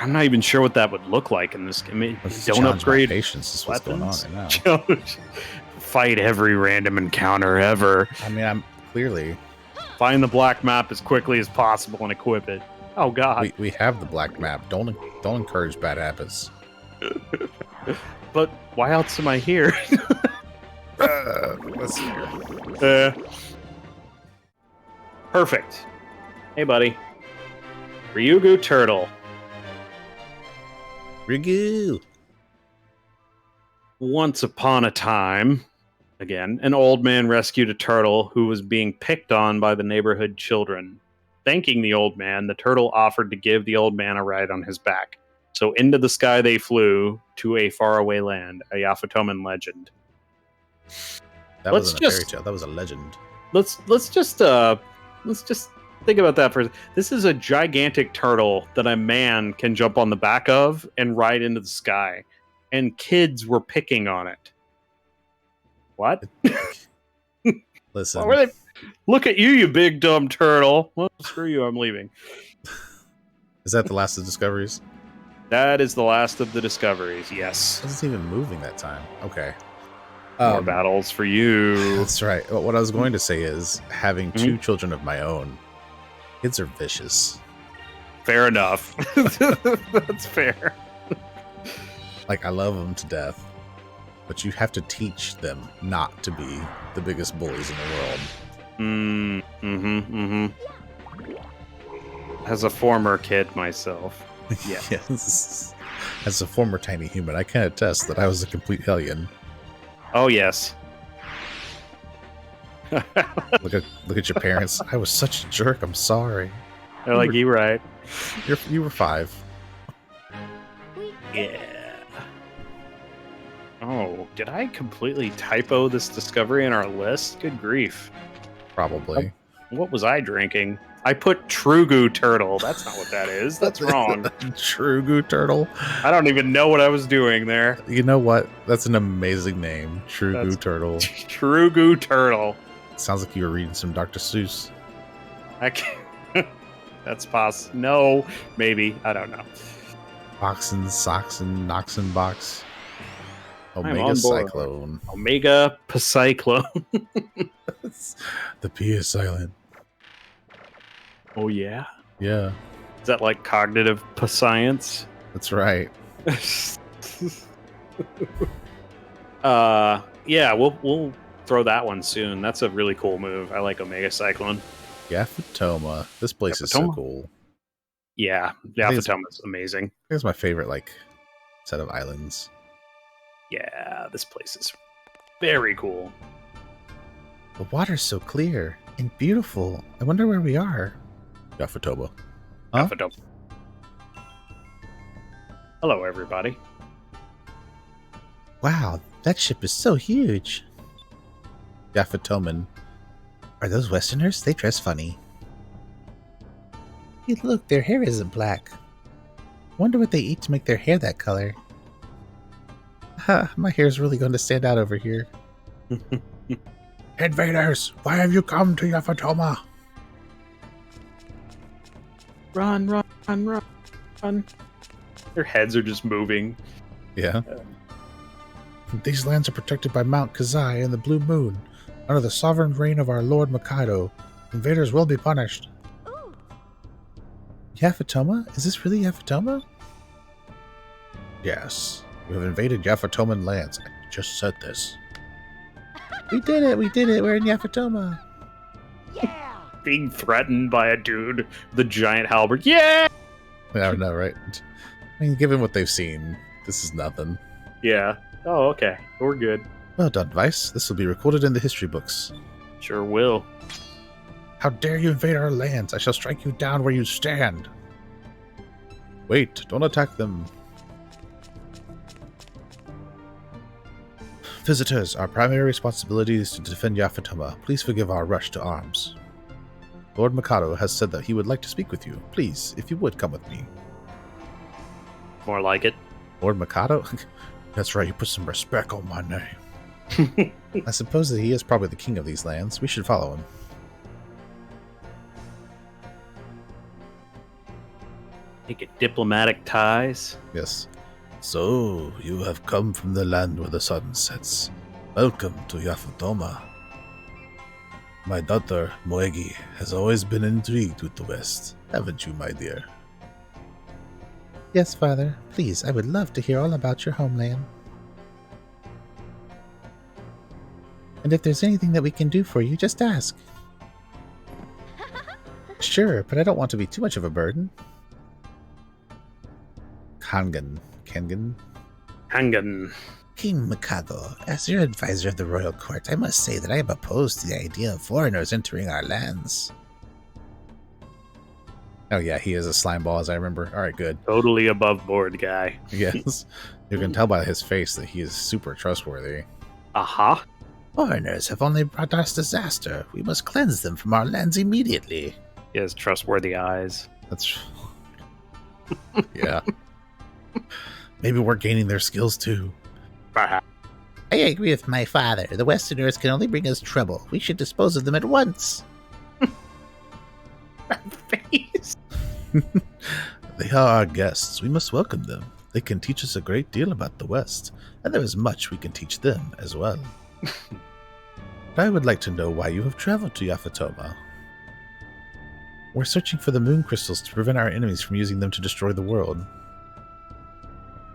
B: not even sure what that would look like in this game. Don't upgrade
A: patience is what's going on right now.
B: Fight every random encounter ever.
A: I mean, I'm clearly...
B: Find the black map as quickly as possible and equip it. Oh, God.
A: We have the black map. Don't encourage bad habits.
B: But why else am I here?
A: Let's see.
B: Perfect. Hey, buddy. Ryugu Turtle.
A: Ryugu.
B: Once upon a time, again, an old man rescued a turtle who was being picked on by the neighborhood children. Thanking the old man, the turtle offered to give the old man a ride on his back. So into the sky they flew to a faraway land, a Yafutoman legend.
A: That wasn't a fairy tale. That was a legend.
B: Let's just think about that for. This is a gigantic turtle that a man can jump on the back of and ride into the sky, and kids were picking on it. What?
A: Listen.
B: Why were they? Look at you, you big dumb turtle. Well, screw you. I'm leaving.
A: Is that the last of the discoveries?
B: That is the last of the discoveries. Yes.
A: It wasn't even moving that time. Okay.
B: More battles for you.
A: That's right. What I was going to say is, having two children of my own, kids are vicious.
B: Fair enough. That's fair.
A: Like, I love them to death, but you have to teach them not to be the biggest bullies in the world.
B: As a former kid myself. Yeah.
A: Yes. As a former tiny human, I can attest that I was a complete hellion.
B: Oh, yes.
A: Look at your parents. I was such a jerk. I'm sorry.
B: They're like, you right.
A: You were 5.
B: Yeah. Oh, did I completely typo this discovery in our list? Good grief.
A: Probably.
B: What was I drinking? I put Trugu Turtle. That's not what that is. That's wrong.
A: Trugu Turtle?
B: I don't even know what I was doing there.
A: You know what? That's an amazing name. Trugu Turtle.
B: Trugu Turtle.
A: Sounds like you were reading some Dr. Seuss.
B: I can't. That's possible. No, maybe. I don't know.
A: Oxen, Soxen, Noxen Box. Omega Cyclone.
B: Omega Cyclone.
A: The P is silent.
B: Oh, yeah?
A: Yeah.
B: Is that like cognitive science?
A: That's right.
B: Yeah, we'll throw that one soon. That's a really cool move. I like Omega Cyclone.
A: Yafutoma. This place is so cool.
B: Yeah, Yafutoma's amazing.
A: I think it's my favorite, set of islands.
B: Yeah, this place is very cool.
A: The water's so clear and beautiful. I wonder where we are. Yafutoma. Huh?
B: Yafutoma. Hello, everybody.
A: Wow, that ship is so huge. Yafutoman. Are those Westerners? They dress funny. Hey, look, their hair isn't black. Wonder what they eat to make their hair that color. My hair's really going to stand out over here. Invaders, why have you come to Yafutoma?
B: Run, run, run, run, run. Their heads are just moving.
A: Yeah. These lands are protected by Mount Kazai and the Blue Moon. Under the sovereign reign of our Lord Mikado, invaders will be punished. Ooh. Yafutoma? Is this really Yafutoma? Yes. We have invaded Yafutoman lands. I just said this. We did it! We're in Yafutoma!
B: Yeah! Being threatened by a dude with a giant halberd. Yeah!
A: I don't know, right? I mean, given what they've seen, this is nothing.
B: Yeah. Oh, okay. We're good.
A: Well done, Vice. This will be recorded in the history books.
B: Sure will.
A: How dare you invade our lands? I shall strike you down where you stand. Wait, don't attack them. Visitors, our primary responsibility is to defend Yafutoma. Please forgive our rush to arms. Lord Mikado has said that he would like to speak with you. Please, if you would, come with me.
B: More like it.
A: Lord Mikado? That's right, you put some respect on my name. I suppose that he is probably the king of these lands. We should follow him.
B: Make it diplomatic ties.
A: Yes. So, you have come from the land where the sun sets. Welcome to Yafutoma. My daughter, Moegi, has always been intrigued with the West. Haven't you, my dear? Yes, Father. Please, I would love to hear all about your homeland. And if there's anything that we can do for you, just ask. Sure, but I don't want to be too much of a burden. Kangen. King Mikado, as your advisor of the royal court, I must say that I am opposed to the idea of foreigners entering our lands. Oh yeah, he is a slime ball, as I remember. Alright, good.
B: Totally above board guy.
A: Yes. You can tell by his face that he is super trustworthy.
B: Aha.
A: Foreigners have only brought us disaster. We must cleanse them from our lands immediately.
B: He has trustworthy eyes.
A: That's... yeah. Maybe we're gaining their skills too.
B: Perhaps.
A: I agree with my father. The Westerners can only bring us trouble. We should dispose of them at once.
B: Face.
A: They are our guests. We must welcome them. They can teach us a great deal about the West, and there is much we can teach them as well. But I would like to know why you have traveled to Yafutoma. We're searching for the moon crystals to prevent our enemies from using them to destroy the world.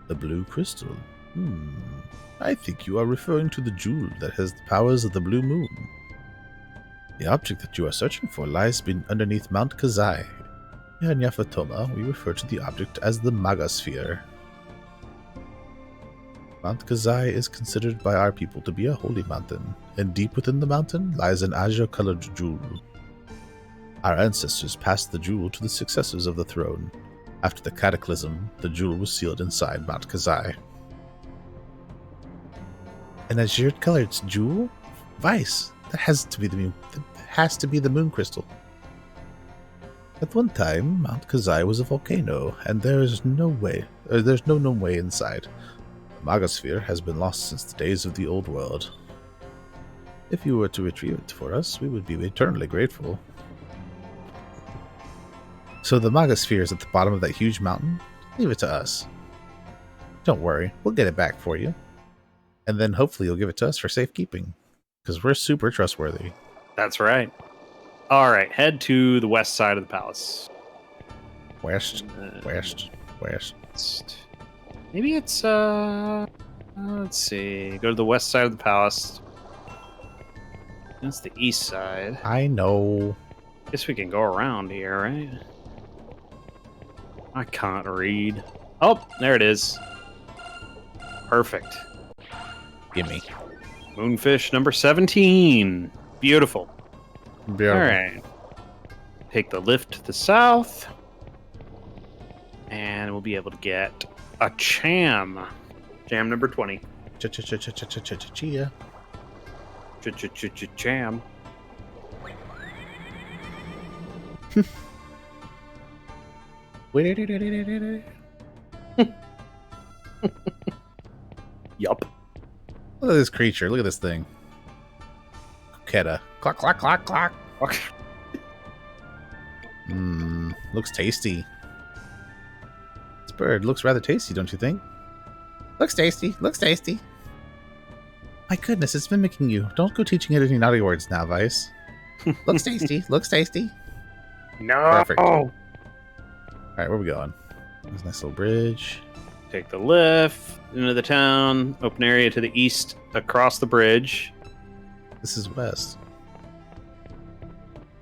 A: The blue crystal? I think you are referring to the jewel that has the powers of the blue moon. The object that you are searching for lies underneath Mount Kazai. Here in Yafutoma, we refer to the object as the Magasphere. Mount Kazai is considered by our people to be a holy mountain, and deep within the mountain lies an azure-colored jewel. Our ancestors passed the jewel to the successors of the throne. After the cataclysm, the jewel was sealed inside Mount Kazai. An azure-colored jewel? Vice! That has to be the moon crystal. At one time, Mount Kazai was a volcano, and there's no known way inside. The Magasphere has been lost since the days of the old world. If you were to retrieve it for us, we would be eternally grateful. So the Magasphere is at the bottom of that huge mountain? Leave it to us. Don't worry, we'll get it back for you. And then hopefully you'll give it to us for safekeeping. Because we're super trustworthy.
B: That's right. All right, head to the west side of the palace.
A: West.
B: Maybe it's let's see. Go to the west side of the palace. That's the east side.
A: I know.
B: Guess we can go around here, right? I can't read. Oh, there it is. Perfect.
A: Gimme.
B: Moonfish number 17. Beautiful.
A: Beautiful.
B: All right. Take the lift to the south. And we'll be able to get a cham. Jam number 20.
A: Chia.
B: Cham. Yup.
A: Look at this creature. Look at this thing. Coquetta. Clock, clock, clock, clock. Looks tasty. This bird looks rather tasty, don't you think? Looks tasty. Looks tasty. My goodness, it's mimicking you. Don't go teaching it any naughty words now, Vice. Looks tasty. Looks tasty.
B: No.
A: Perfect. All right, where are we going? There's a nice little bridge.
B: Take the lift into the town. Open area to the east across the bridge.
A: This is west.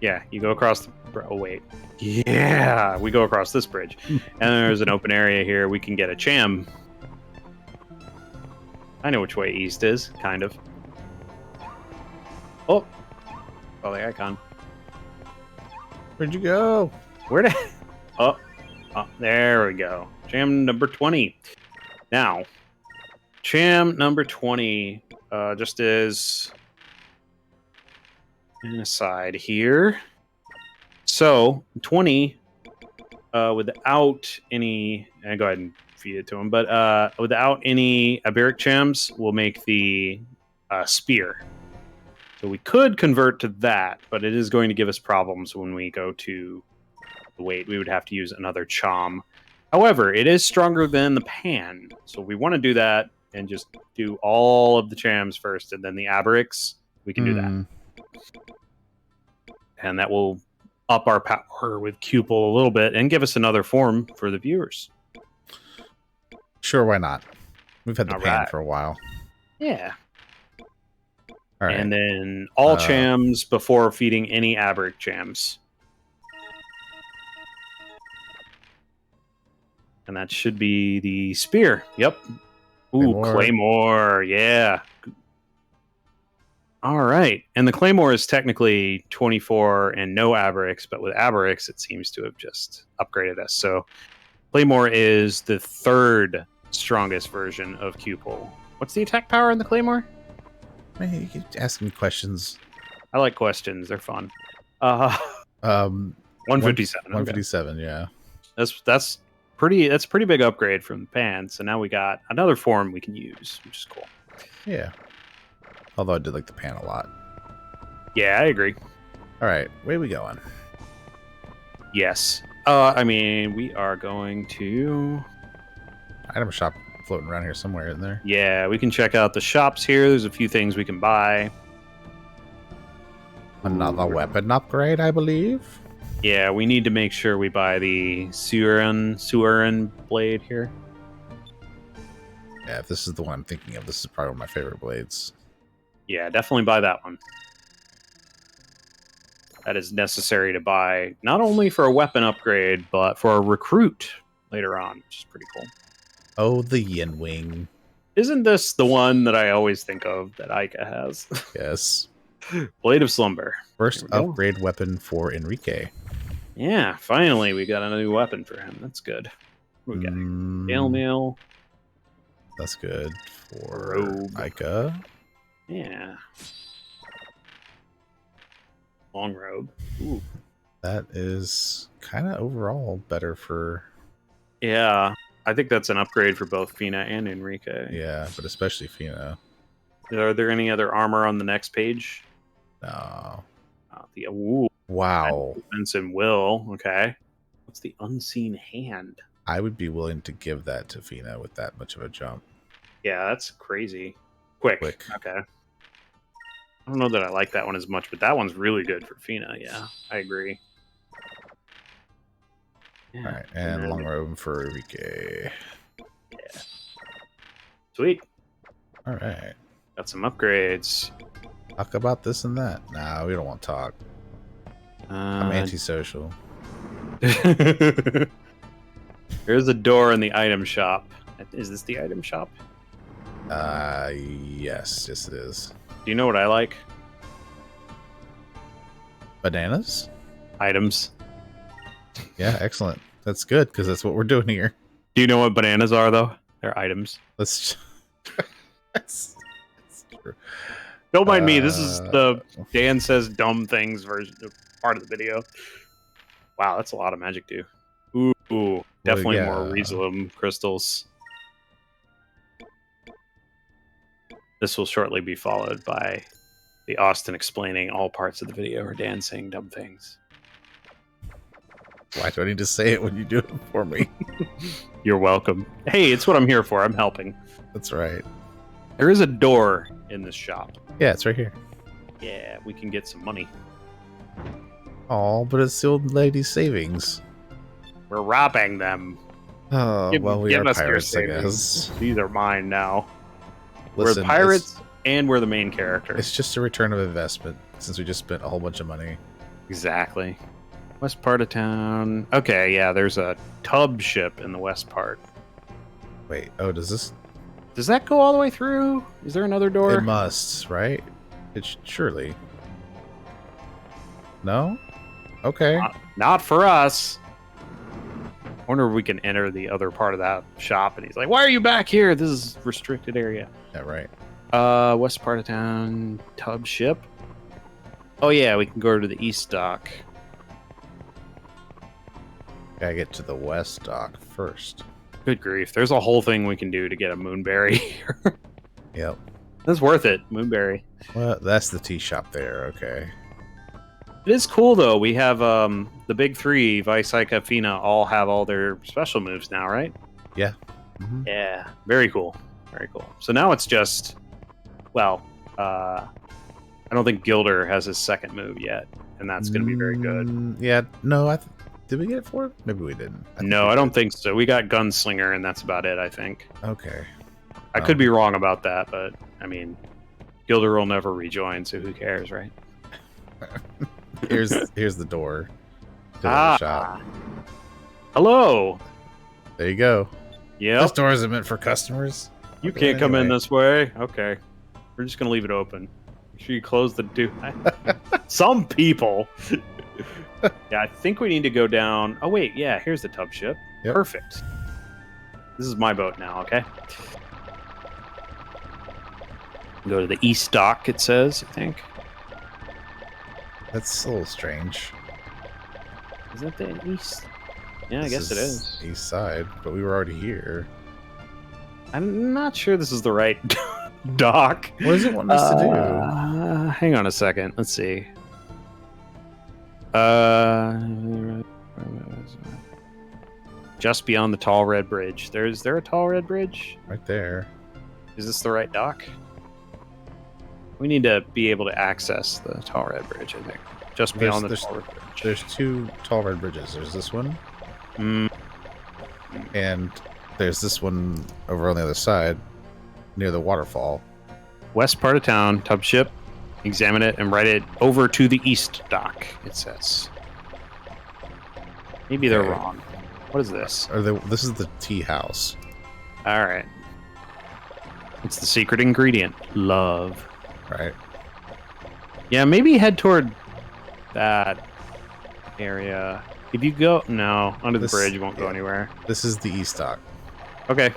B: Yeah, you go across the... Oh, wait. Yeah, we go across this bridge. And there's an open area here. We can get a cham. I know which way east is, kind of. Oh, the icon.
A: Where'd you go?
B: Where did? Oh, there we go. Jam number 20. Now, jam number 20. Just as an aside here. So 20, without any, and go ahead and feed it to him. But without any Iberic gems, we'll make the spear. So we could convert to that, but it is going to give us problems when we go to the weight. We would have to use another chom. However, it is stronger than the pan, so we want to do that and just do all of the chams first, and then the Iberics. We can do that, and that will up our power with Cupel a little bit and give us another form for the viewers.
A: Sure, why not? We've had the
B: All
A: pan
B: right.
A: for a while.
B: Yeah.
A: All right.
B: And then all chams before feeding any Iberic chams. And that should be the spear. Yep. Ooh, Claymore. Yeah. All right. And the Claymore is technically 24 and no Iberics, but with Iberics, it seems to have just upgraded us. So Claymore is the third strongest version of Cupel. What's the attack power in the Claymore?
A: Man, you keep asking me questions.
B: I like questions. They're fun. 157.
A: 157, okay. Yeah.
B: That's a pretty big upgrade from the pan. So now we got another form we can use, which is cool.
A: Yeah. Although I did like the pan a lot.
B: Yeah, I agree.
A: All right, where are we going?
B: Yes. I mean, we are going to
A: Item shop floating around here somewhere, isn't there?
B: Yeah, we can check out the shops here. There's a few things we can buy.
A: Another weapon upgrade, I believe.
B: Yeah, we need to make sure we buy the Surin blade here.
A: Yeah, if this is the one I'm thinking of, this is probably one of my favorite blades.
B: Yeah, definitely buy that one. That is necessary to buy, not only for a weapon upgrade, but for a recruit later on, which is pretty cool.
A: Oh, the Yin Wing.
B: Isn't this the one that I always think of that Ica has?
A: Yes.
B: Blade of Slumber.
A: First upgrade weapon for Enrique.
B: Yeah, finally we got a new weapon for him. That's good. What we got? Gale Mail.
A: That's good for
B: Robe.
A: Ica.
B: Yeah. Long robe. Ooh.
A: That is kind of overall better for...
B: Yeah, I think that's an upgrade for both Fina and Enrique.
A: Yeah, but especially Fina.
B: Are there any other armor on the next page?
A: No.
B: Ooh.
A: Wow.
B: Defense and will. Okay. What's the unseen hand?
A: I would be willing to give that to Fina with that much of a jump.
B: Yeah, that's crazy. Quick. Okay. I don't know that I like that one as much, but that one's really good for Fina. Yeah, I agree.
A: Yeah. All right, and long robe for Enrique.
B: Yeah. Sweet.
A: All right.
B: Got some upgrades.
A: Talk about this and that. Nah, we don't want to talk. I'm antisocial.
B: There's a door in the item shop. Is this the item shop?
A: Yes it is.
B: Do you know what I like?
A: Bananas?
B: Items.
A: Yeah, excellent. That's good, because that's what we're doing here.
B: Do you know what bananas are, though? They're items.
A: That's true.
B: Don't mind me. This is the Dan Says Dumb Things version, part of the video. Wow, that's a lot of magic, too. Ooh, definitely more Riesling crystals. This will shortly be followed by the Austin explaining all parts of the video or Dan saying dumb things.
A: Why do I need to say it when you do it for me?
B: You're welcome. Hey, it's what I'm here for. I'm helping.
A: That's right.
B: There is a door in this shop.
A: Yeah, it's right here.
B: Yeah, we can get some money.
A: Oh, but it's the old lady's savings.
B: We're robbing them.
A: Oh, well, we are pirates, I guess.
B: These are mine now.
A: Listen,
B: we're pirates, and we're the main character.
A: It's just a return of investment, since we just spent a whole bunch of money.
B: Exactly. West part of town. Okay, yeah, there's a tub ship in the west part.
A: Wait, oh, does this...
B: Does that go all the way through? Is there another door?
A: It must, right? Surely. No? Okay.
B: Not for us. I wonder if we can enter the other part of that shop. And he's like, why are you back here? This is restricted area.
A: Yeah, right.
B: West part of town, tub ship. Oh, yeah, we can go to the east dock.
A: Gotta get to the west dock first.
B: Good grief. There's a whole thing we can do to get a moonberry here.
A: Yep.
B: That's worth it, moonberry.
A: Well, that's the tea shop there. Okay.
B: It is cool, though. We have the big three, Vice, Ica, Fina, all have all their special moves now, right?
A: Yeah. Mm-hmm.
B: Yeah. Very cool. Very cool. So now it's just, well, I don't think Gilder has his second move yet, and that's going to be very good.
A: Yeah. No, did we get it for it? Maybe we didn't.
B: I don't think so. We got Gunslinger, and that's about it, I think.
A: Okay.
B: I could be wrong about that, but, I mean, Gilder will never rejoin, so who cares, right?
A: Here's the door to the shop.
B: Hello.
A: There you go.
B: Yeah.
A: This door isn't meant for customers.
B: You can't come in this way. Okay. We're just gonna leave it open. Make sure you close the door. Some people. Yeah, I think we need to go down. Oh wait, yeah. Here's the tub ship.
A: Yep.
B: Perfect. This is my boat now. Okay. Go to the east dock. It says. I think.
A: That's a little strange.
B: Is that the east? Yeah, I guess it is.
A: East side, but we were already here.
B: I'm not sure this is the right dock.
A: What does it want us to do?
B: Hang on a second. Let's see. Just beyond the tall red bridge. Is there a tall red bridge?
A: Right there.
B: Is this the right dock? We need to be able to access the tall red bridge, I think. Just beyond the tall red bridge.
A: There's two tall red bridges. There's this one. And there's this one over on the other side, near the waterfall.
B: West part of town, tub ship. Examine it and write it over to the east dock, it says. Maybe they're wrong. What is this?
A: This is the tea house.
B: All right. It's the secret ingredient. Love.
A: Right.
B: Yeah, maybe head toward that area. If you go... No, under the bridge, you won't go anywhere.
A: This is the east dock.
B: Okay.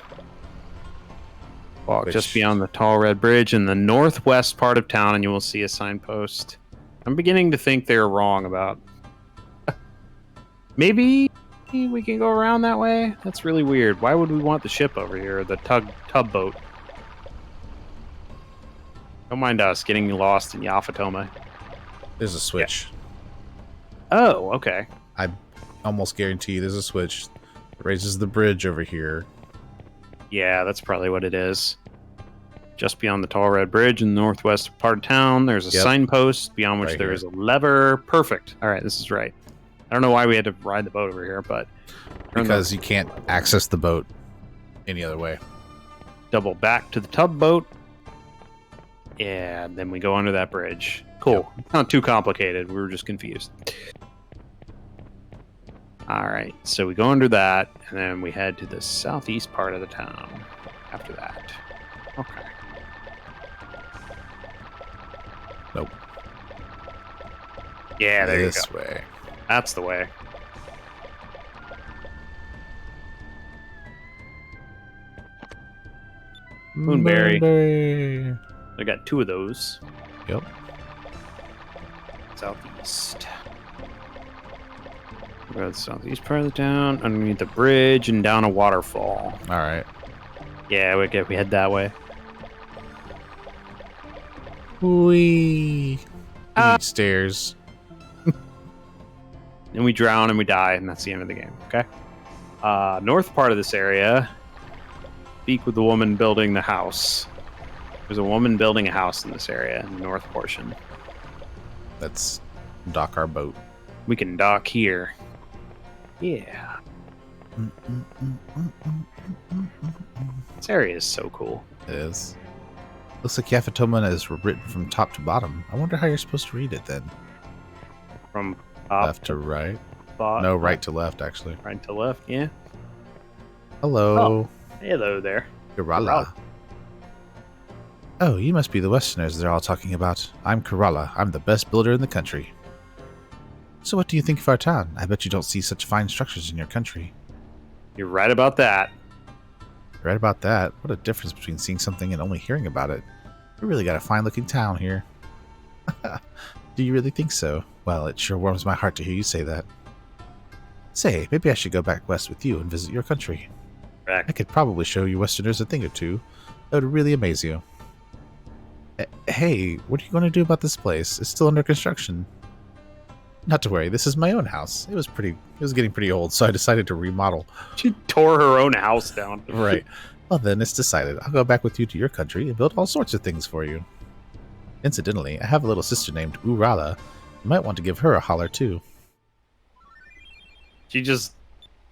B: Walk just beyond the tall red bridge in the northwest part of town, and you will see a signpost. I'm beginning to think they're wrong about... Maybe we can go around that way? That's really weird. Why would we want the ship over here? The tub boat. Don't mind us getting lost in Yafutoma.
A: There's a switch.
B: Yeah. Oh, okay.
A: I almost guarantee you there's a switch that raises the bridge over here.
B: Yeah, that's probably what it is. Just beyond the tall red bridge in the northwest part of town, there's a signpost beyond which there is a lever. Perfect. All right, this is right. I don't know why we had to ride the boat over here, but...
A: Because you can't access the boat any other way.
B: Double back to the tub boat. Yeah, and then we go under that bridge. Cool. Yep. Not too complicated. We were just confused. All right, so we go under that, and then we head to the southeast part of the town after that. Okay.
A: Nope.
B: Yeah, there you go.
A: This way.
B: That's the way. Moonberry. I got 2 of those.
A: Yep.
B: Southeast. Go to the southeast part of the town, underneath the bridge, and down a waterfall.
A: All right.
B: Yeah, we head that way.
A: We need stairs.
B: And we drown and we die, and that's the end of the game. Okay. North part of this area. Speak with the woman building the house. There's a woman building a house in this area, in the north portion.
A: Let's dock our boat.
B: We can dock here. Yeah. This area is so cool.
A: It is. Looks like Yafutoma is written from top to bottom. I wonder how you're supposed to read it then.
B: From top
A: left to right.
B: Bottom.
A: No, right to left, actually.
B: Right to left, yeah.
A: Hello.
B: Oh, hello there.
A: Irala. Oh, you must be the Westerners they're all talking about. I'm Kerala. I'm the best builder in the country. So what do you think of our town? I bet you don't see such fine structures in your country.
B: You're right about that.
A: Right about that. What a difference between seeing something and only hearing about it. We really got a fine-looking town here. Do you really think so? Well, it sure warms my heart to hear you say that. Say, maybe I should go back west with you and visit your country. I could probably show you Westerners a thing or two. That would really amaze you. Hey, what are you going to do about this place? It's still under construction. Not to worry, this is my own house. It was getting pretty old, so I decided to remodel.
B: She tore her own house down.
A: Right. Well then, it's decided. I'll go back with you to your country and build all sorts of things for you. Incidentally, I have a little sister named Urala. You might want to give her a holler too.
B: She just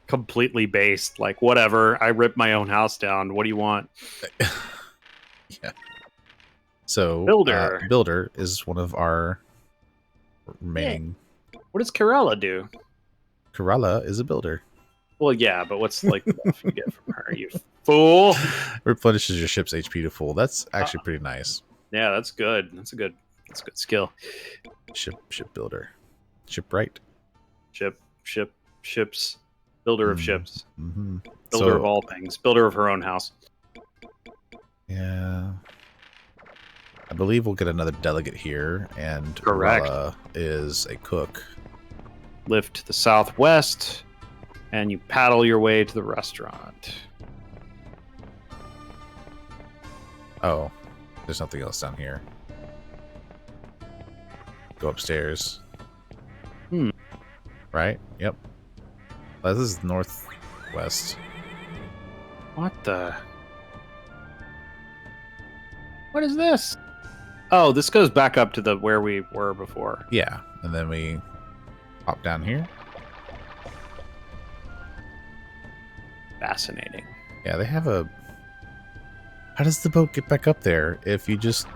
B: completely based. Like, whatever. I ripped my own house down. What do you want?
A: Yeah. So, Builder is one of our remaining...
B: What does Kerala do?
A: Kerala is a builder.
B: Well, yeah, but what's like the buff you get from her? You fool!
A: Replenishes your ship's HP to full. That's actually pretty nice.
B: Yeah, that's good. That's a good skill.
A: Ship builder. Shipwright.
B: Ships. Builder of ships.
A: Mm-hmm.
B: Builder of all things. Builder of her own house.
A: Yeah. I believe we'll get another delegate here, and
B: Correct.
A: Urala is a cook.
B: Lift to the southwest, and you paddle your way to the restaurant.
A: Oh, there's nothing else down here. Go upstairs. Right? Yep. This is northwest.
B: What is this? Oh, this goes back up to where we were before.
A: Yeah, and then we hop down here.
B: Fascinating.
A: Yeah, they have a... How does the boat get back up there if you just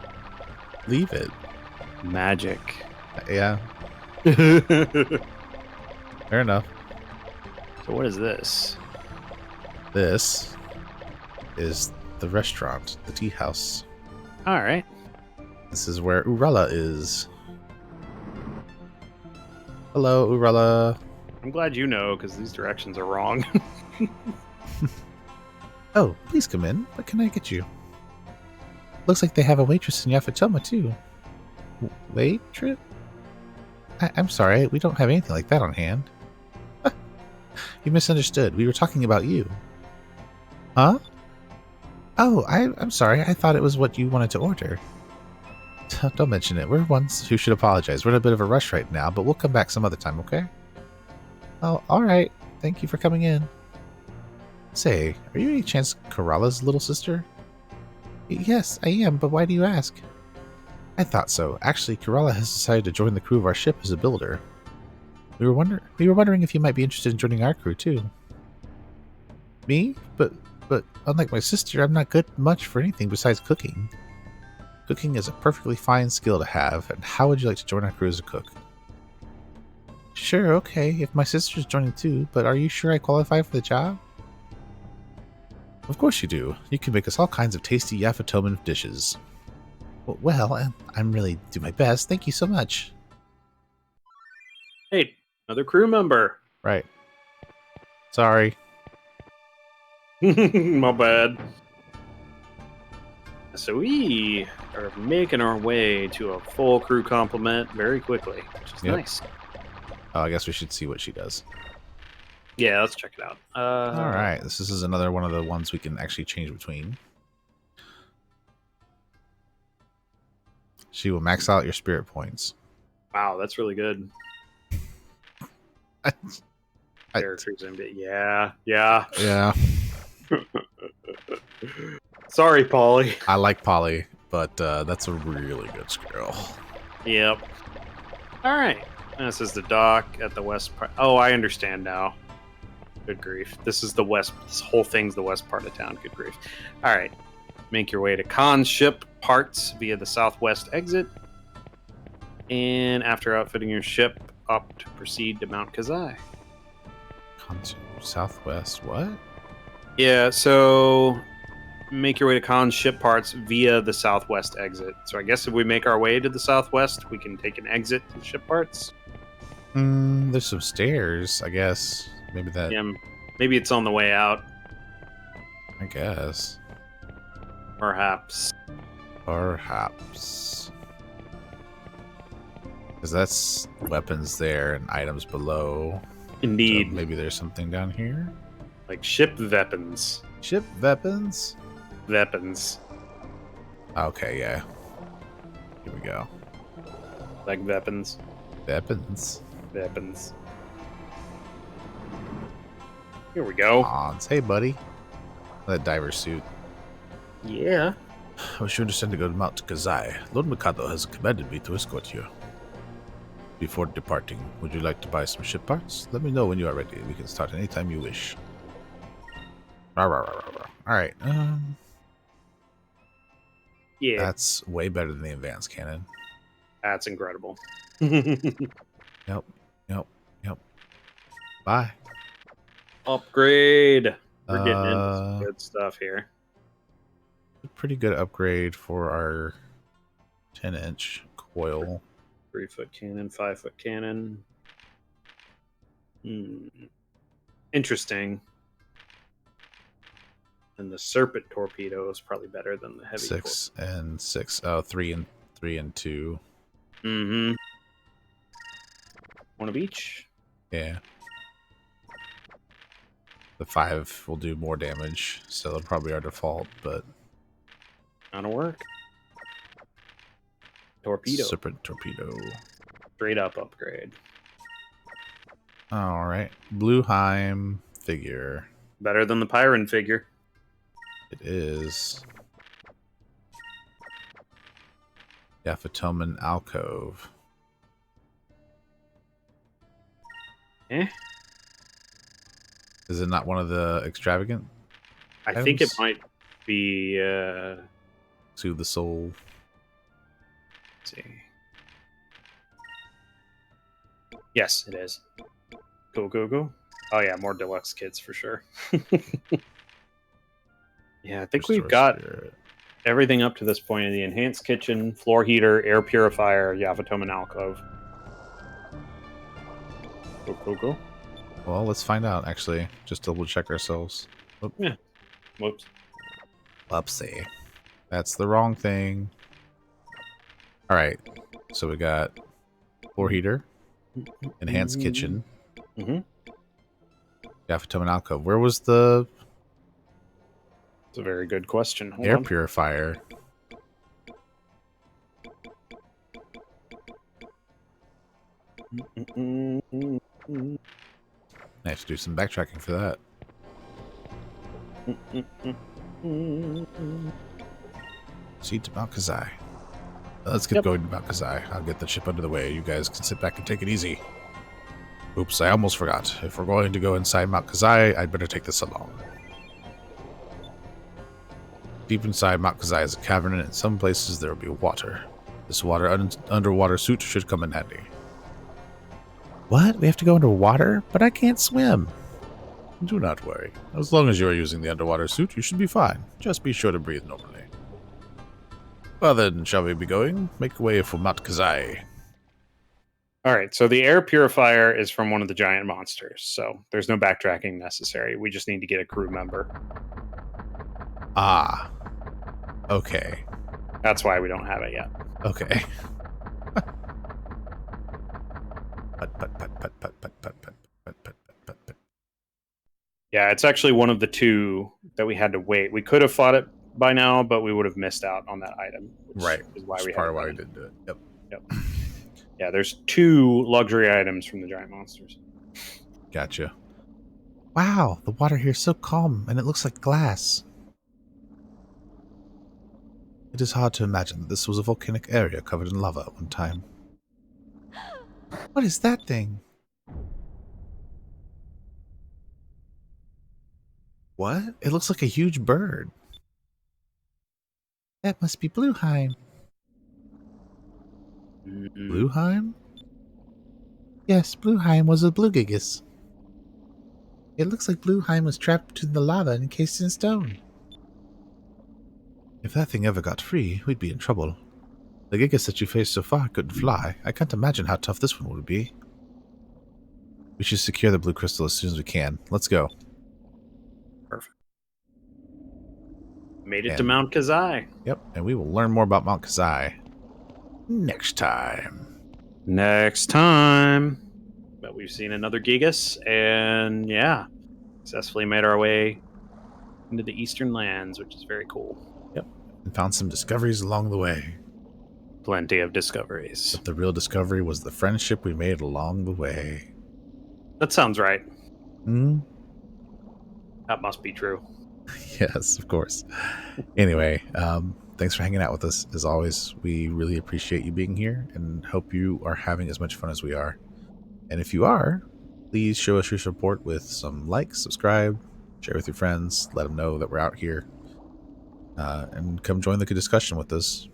A: leave it?
B: Magic.
A: Yeah. Fair enough.
B: So what is this?
A: This is the restaurant, the tea house.
B: All right.
A: This is where Urala is. Hello, Urala.
B: I'm glad you know, because these directions are wrong.
A: Oh, please come in. What can I get you? Looks like they have a waitress in Yafutoma, too. Waitress? I'm sorry, we don't have anything like that on hand. You misunderstood. We were talking about you. Huh? Oh, I'm sorry. I thought it was what you wanted to order. Don't mention it. We're ones who should apologize. We're in a bit of a rush right now, but we'll come back some other time, okay? Oh, alright. Thank you for coming in. Say, are you any chance Kerala's little sister? Yes, I am, but why do you ask? I thought so. Actually, Kerala has decided to join the crew of our ship as a builder. We were wondering if you might be interested in joining our crew too. Me? But unlike my sister, I'm not good much for anything besides cooking. Cooking is a perfectly fine skill to have, and how would you like to join our crew as a cook? Sure, okay, if my sister's joining too, but are you sure I qualify for the job? Of course you do. You can make us all kinds of tasty Yafutoman dishes. Well, I'm really do my best. Thank you so much.
B: Hey, another crew member.
A: Right. Sorry.
B: My bad. So we are making our way to a full crew complement very quickly, which is nice.
A: Oh, I guess we should see what she does.
B: Yeah, let's check it out.
A: All right, this is another one of the ones we can actually change between. She will max out your spirit points.
B: Wow, that's really good. Characters in it. Yeah. Sorry, Polly.
A: I like Polly, but that's a really good skill.
B: Yep. All right. This is the dock at the west part. Oh, I understand now. Good grief. This is the west. This whole thing's the west part of town. Good grief. All right. Make your way to Khan's ship parts via the southwest exit. And after outfitting your ship, opt to proceed to Mount Kazai.
A: Southwest, what?
B: Yeah, so make your way to Khan's ship parts via the southwest exit. So I guess if we make our way to the southwest, we can take an exit to ship parts.
A: There's some stairs, I guess. Maybe that.
B: Yeah, maybe it's on the way out.
A: I guess.
B: Perhaps.
A: Perhaps. Because that's weapons there and items below.
B: Indeed.
A: So maybe there's something down here?
B: Like ship weapons.
A: Ship weapons?
B: Weapons.
A: Okay, yeah. Here we go.
B: Like weapons.
A: Weapons.
B: Weapons. Here we go.
A: Hans. Hey, buddy. That diver suit.
B: Yeah.
A: I wish you understand to go to Mount Kazai. Lord Mikado has commanded me to escort you. Before departing, would you like to buy some ship parts? Let me know when you are ready. We can start anytime you wish. Alright,
B: Yeah.
A: that's way better than the advanced cannon.
B: That's incredible.
A: Yep. Bye.
B: Upgrade. We're getting into some good stuff here.
A: Pretty good upgrade for our 10-inch coil.
B: 3-foot cannon, 5-foot cannon. Interesting. And the serpent torpedo is probably better than the heavy.
A: 6 and 6. Oh, 3 and 2.
B: Mm-hmm. One of each.
A: Yeah. The 5 will do more damage, so it'll probably our default, but
B: That'll work. Torpedo.
A: serpent torpedo.
B: Straight up upgrade.
A: Alright. Blueheim figure.
B: Better than the Pyron figure.
A: It is. Yafutoma alcove. Is it not one of the extravagant
B: I
A: items?
B: think it might be.
A: To the soul.
B: Let's see. Yes, it is. Go. Oh yeah, more deluxe kits for sure. Yeah, I think we've got everything up to this point in the enhanced kitchen, floor heater, air purifier, Yafutoma alcove. Go.
A: Well, let's find out, actually. Just double check ourselves. Oop.
B: Yeah. Whoops.
A: Upsie. That's the wrong thing. Alright. So we got floor heater, enhanced kitchen, Yafutoma alcove. Where was the
B: It's a very good question. Hold
A: air
B: on.
A: purifier? I have to do some backtracking for that. See to Mount Kazai. Let's get going to Mount Kazai. I'll get the ship under the way. You guys can sit back and take it easy. Oops, I almost forgot. If we're going to go inside Mount Kazai, I'd better take this along. Deep inside Mount Kazai is a cavern, and in some places there will be water. This underwater suit should come in handy. What? We have to go underwater? But I can't swim. Do not worry. As long as you are using the underwater suit, you should be fine. Just be sure to breathe normally. Well then, shall we be going? Make way for Mount Kazai.
B: Alright, so the air purifier is from one of the giant monsters, so there's no backtracking necessary. We just need to get a crew member.
A: Ah. Okay.
B: That's why we don't have it yet.
A: Okay.
B: Yeah, it's actually one of the two that we had to wait. We could have fought it by now, but we would have missed out on that item.
A: Right.
B: Is why we
A: part of why we didn't do it.
B: Yep. Yeah, there's 2 luxury items from the giant monsters.
A: Gotcha. Wow, the water here is so calm, and it looks like glass. It is hard to imagine that this was a volcanic area covered in lava at one time. What is that thing? What? It looks like a huge bird. That must be Blueheim. Blueheim? Yes, Blueheim was a bluegigas. It looks like Blueheim was trapped in the lava and encased in stone. If that thing ever got free, we'd be in trouble. The Gigas that you faced so far couldn't fly. I can't imagine how tough this one would be. We should secure the blue crystal as soon as we can. Let's go.
B: Perfect. Made it to Mount Kazai.
A: Yep, and we will learn more about Mount Kazai next time.
B: But we've seen another Gigas, and yeah, successfully made our way into the Eastern Lands, which is very cool.
A: Yep, and found some discoveries along the way.
B: Plenty of discoveries.
A: But the real discovery was the friendship we made along the way.
B: That sounds right.
A: Hmm?
B: That must be true.
A: Yes, of course. Anyway, thanks for hanging out with us. As always, we really appreciate you being here and hope you are having as much fun as we are. And if you are, please show us your support with some likes, subscribe, share with your friends, let them know that we're out here, and come join the discussion with us.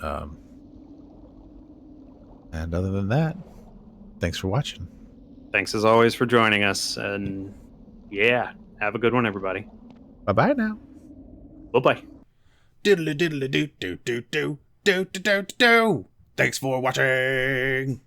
A: And other than that, thanks for watching.
B: Thanks as always for joining us, and yeah, have a good one, everybody.
A: Bye-bye now.
B: Bye-bye.
A: Diddly diddly do do do do do do do do. Thanks for watching.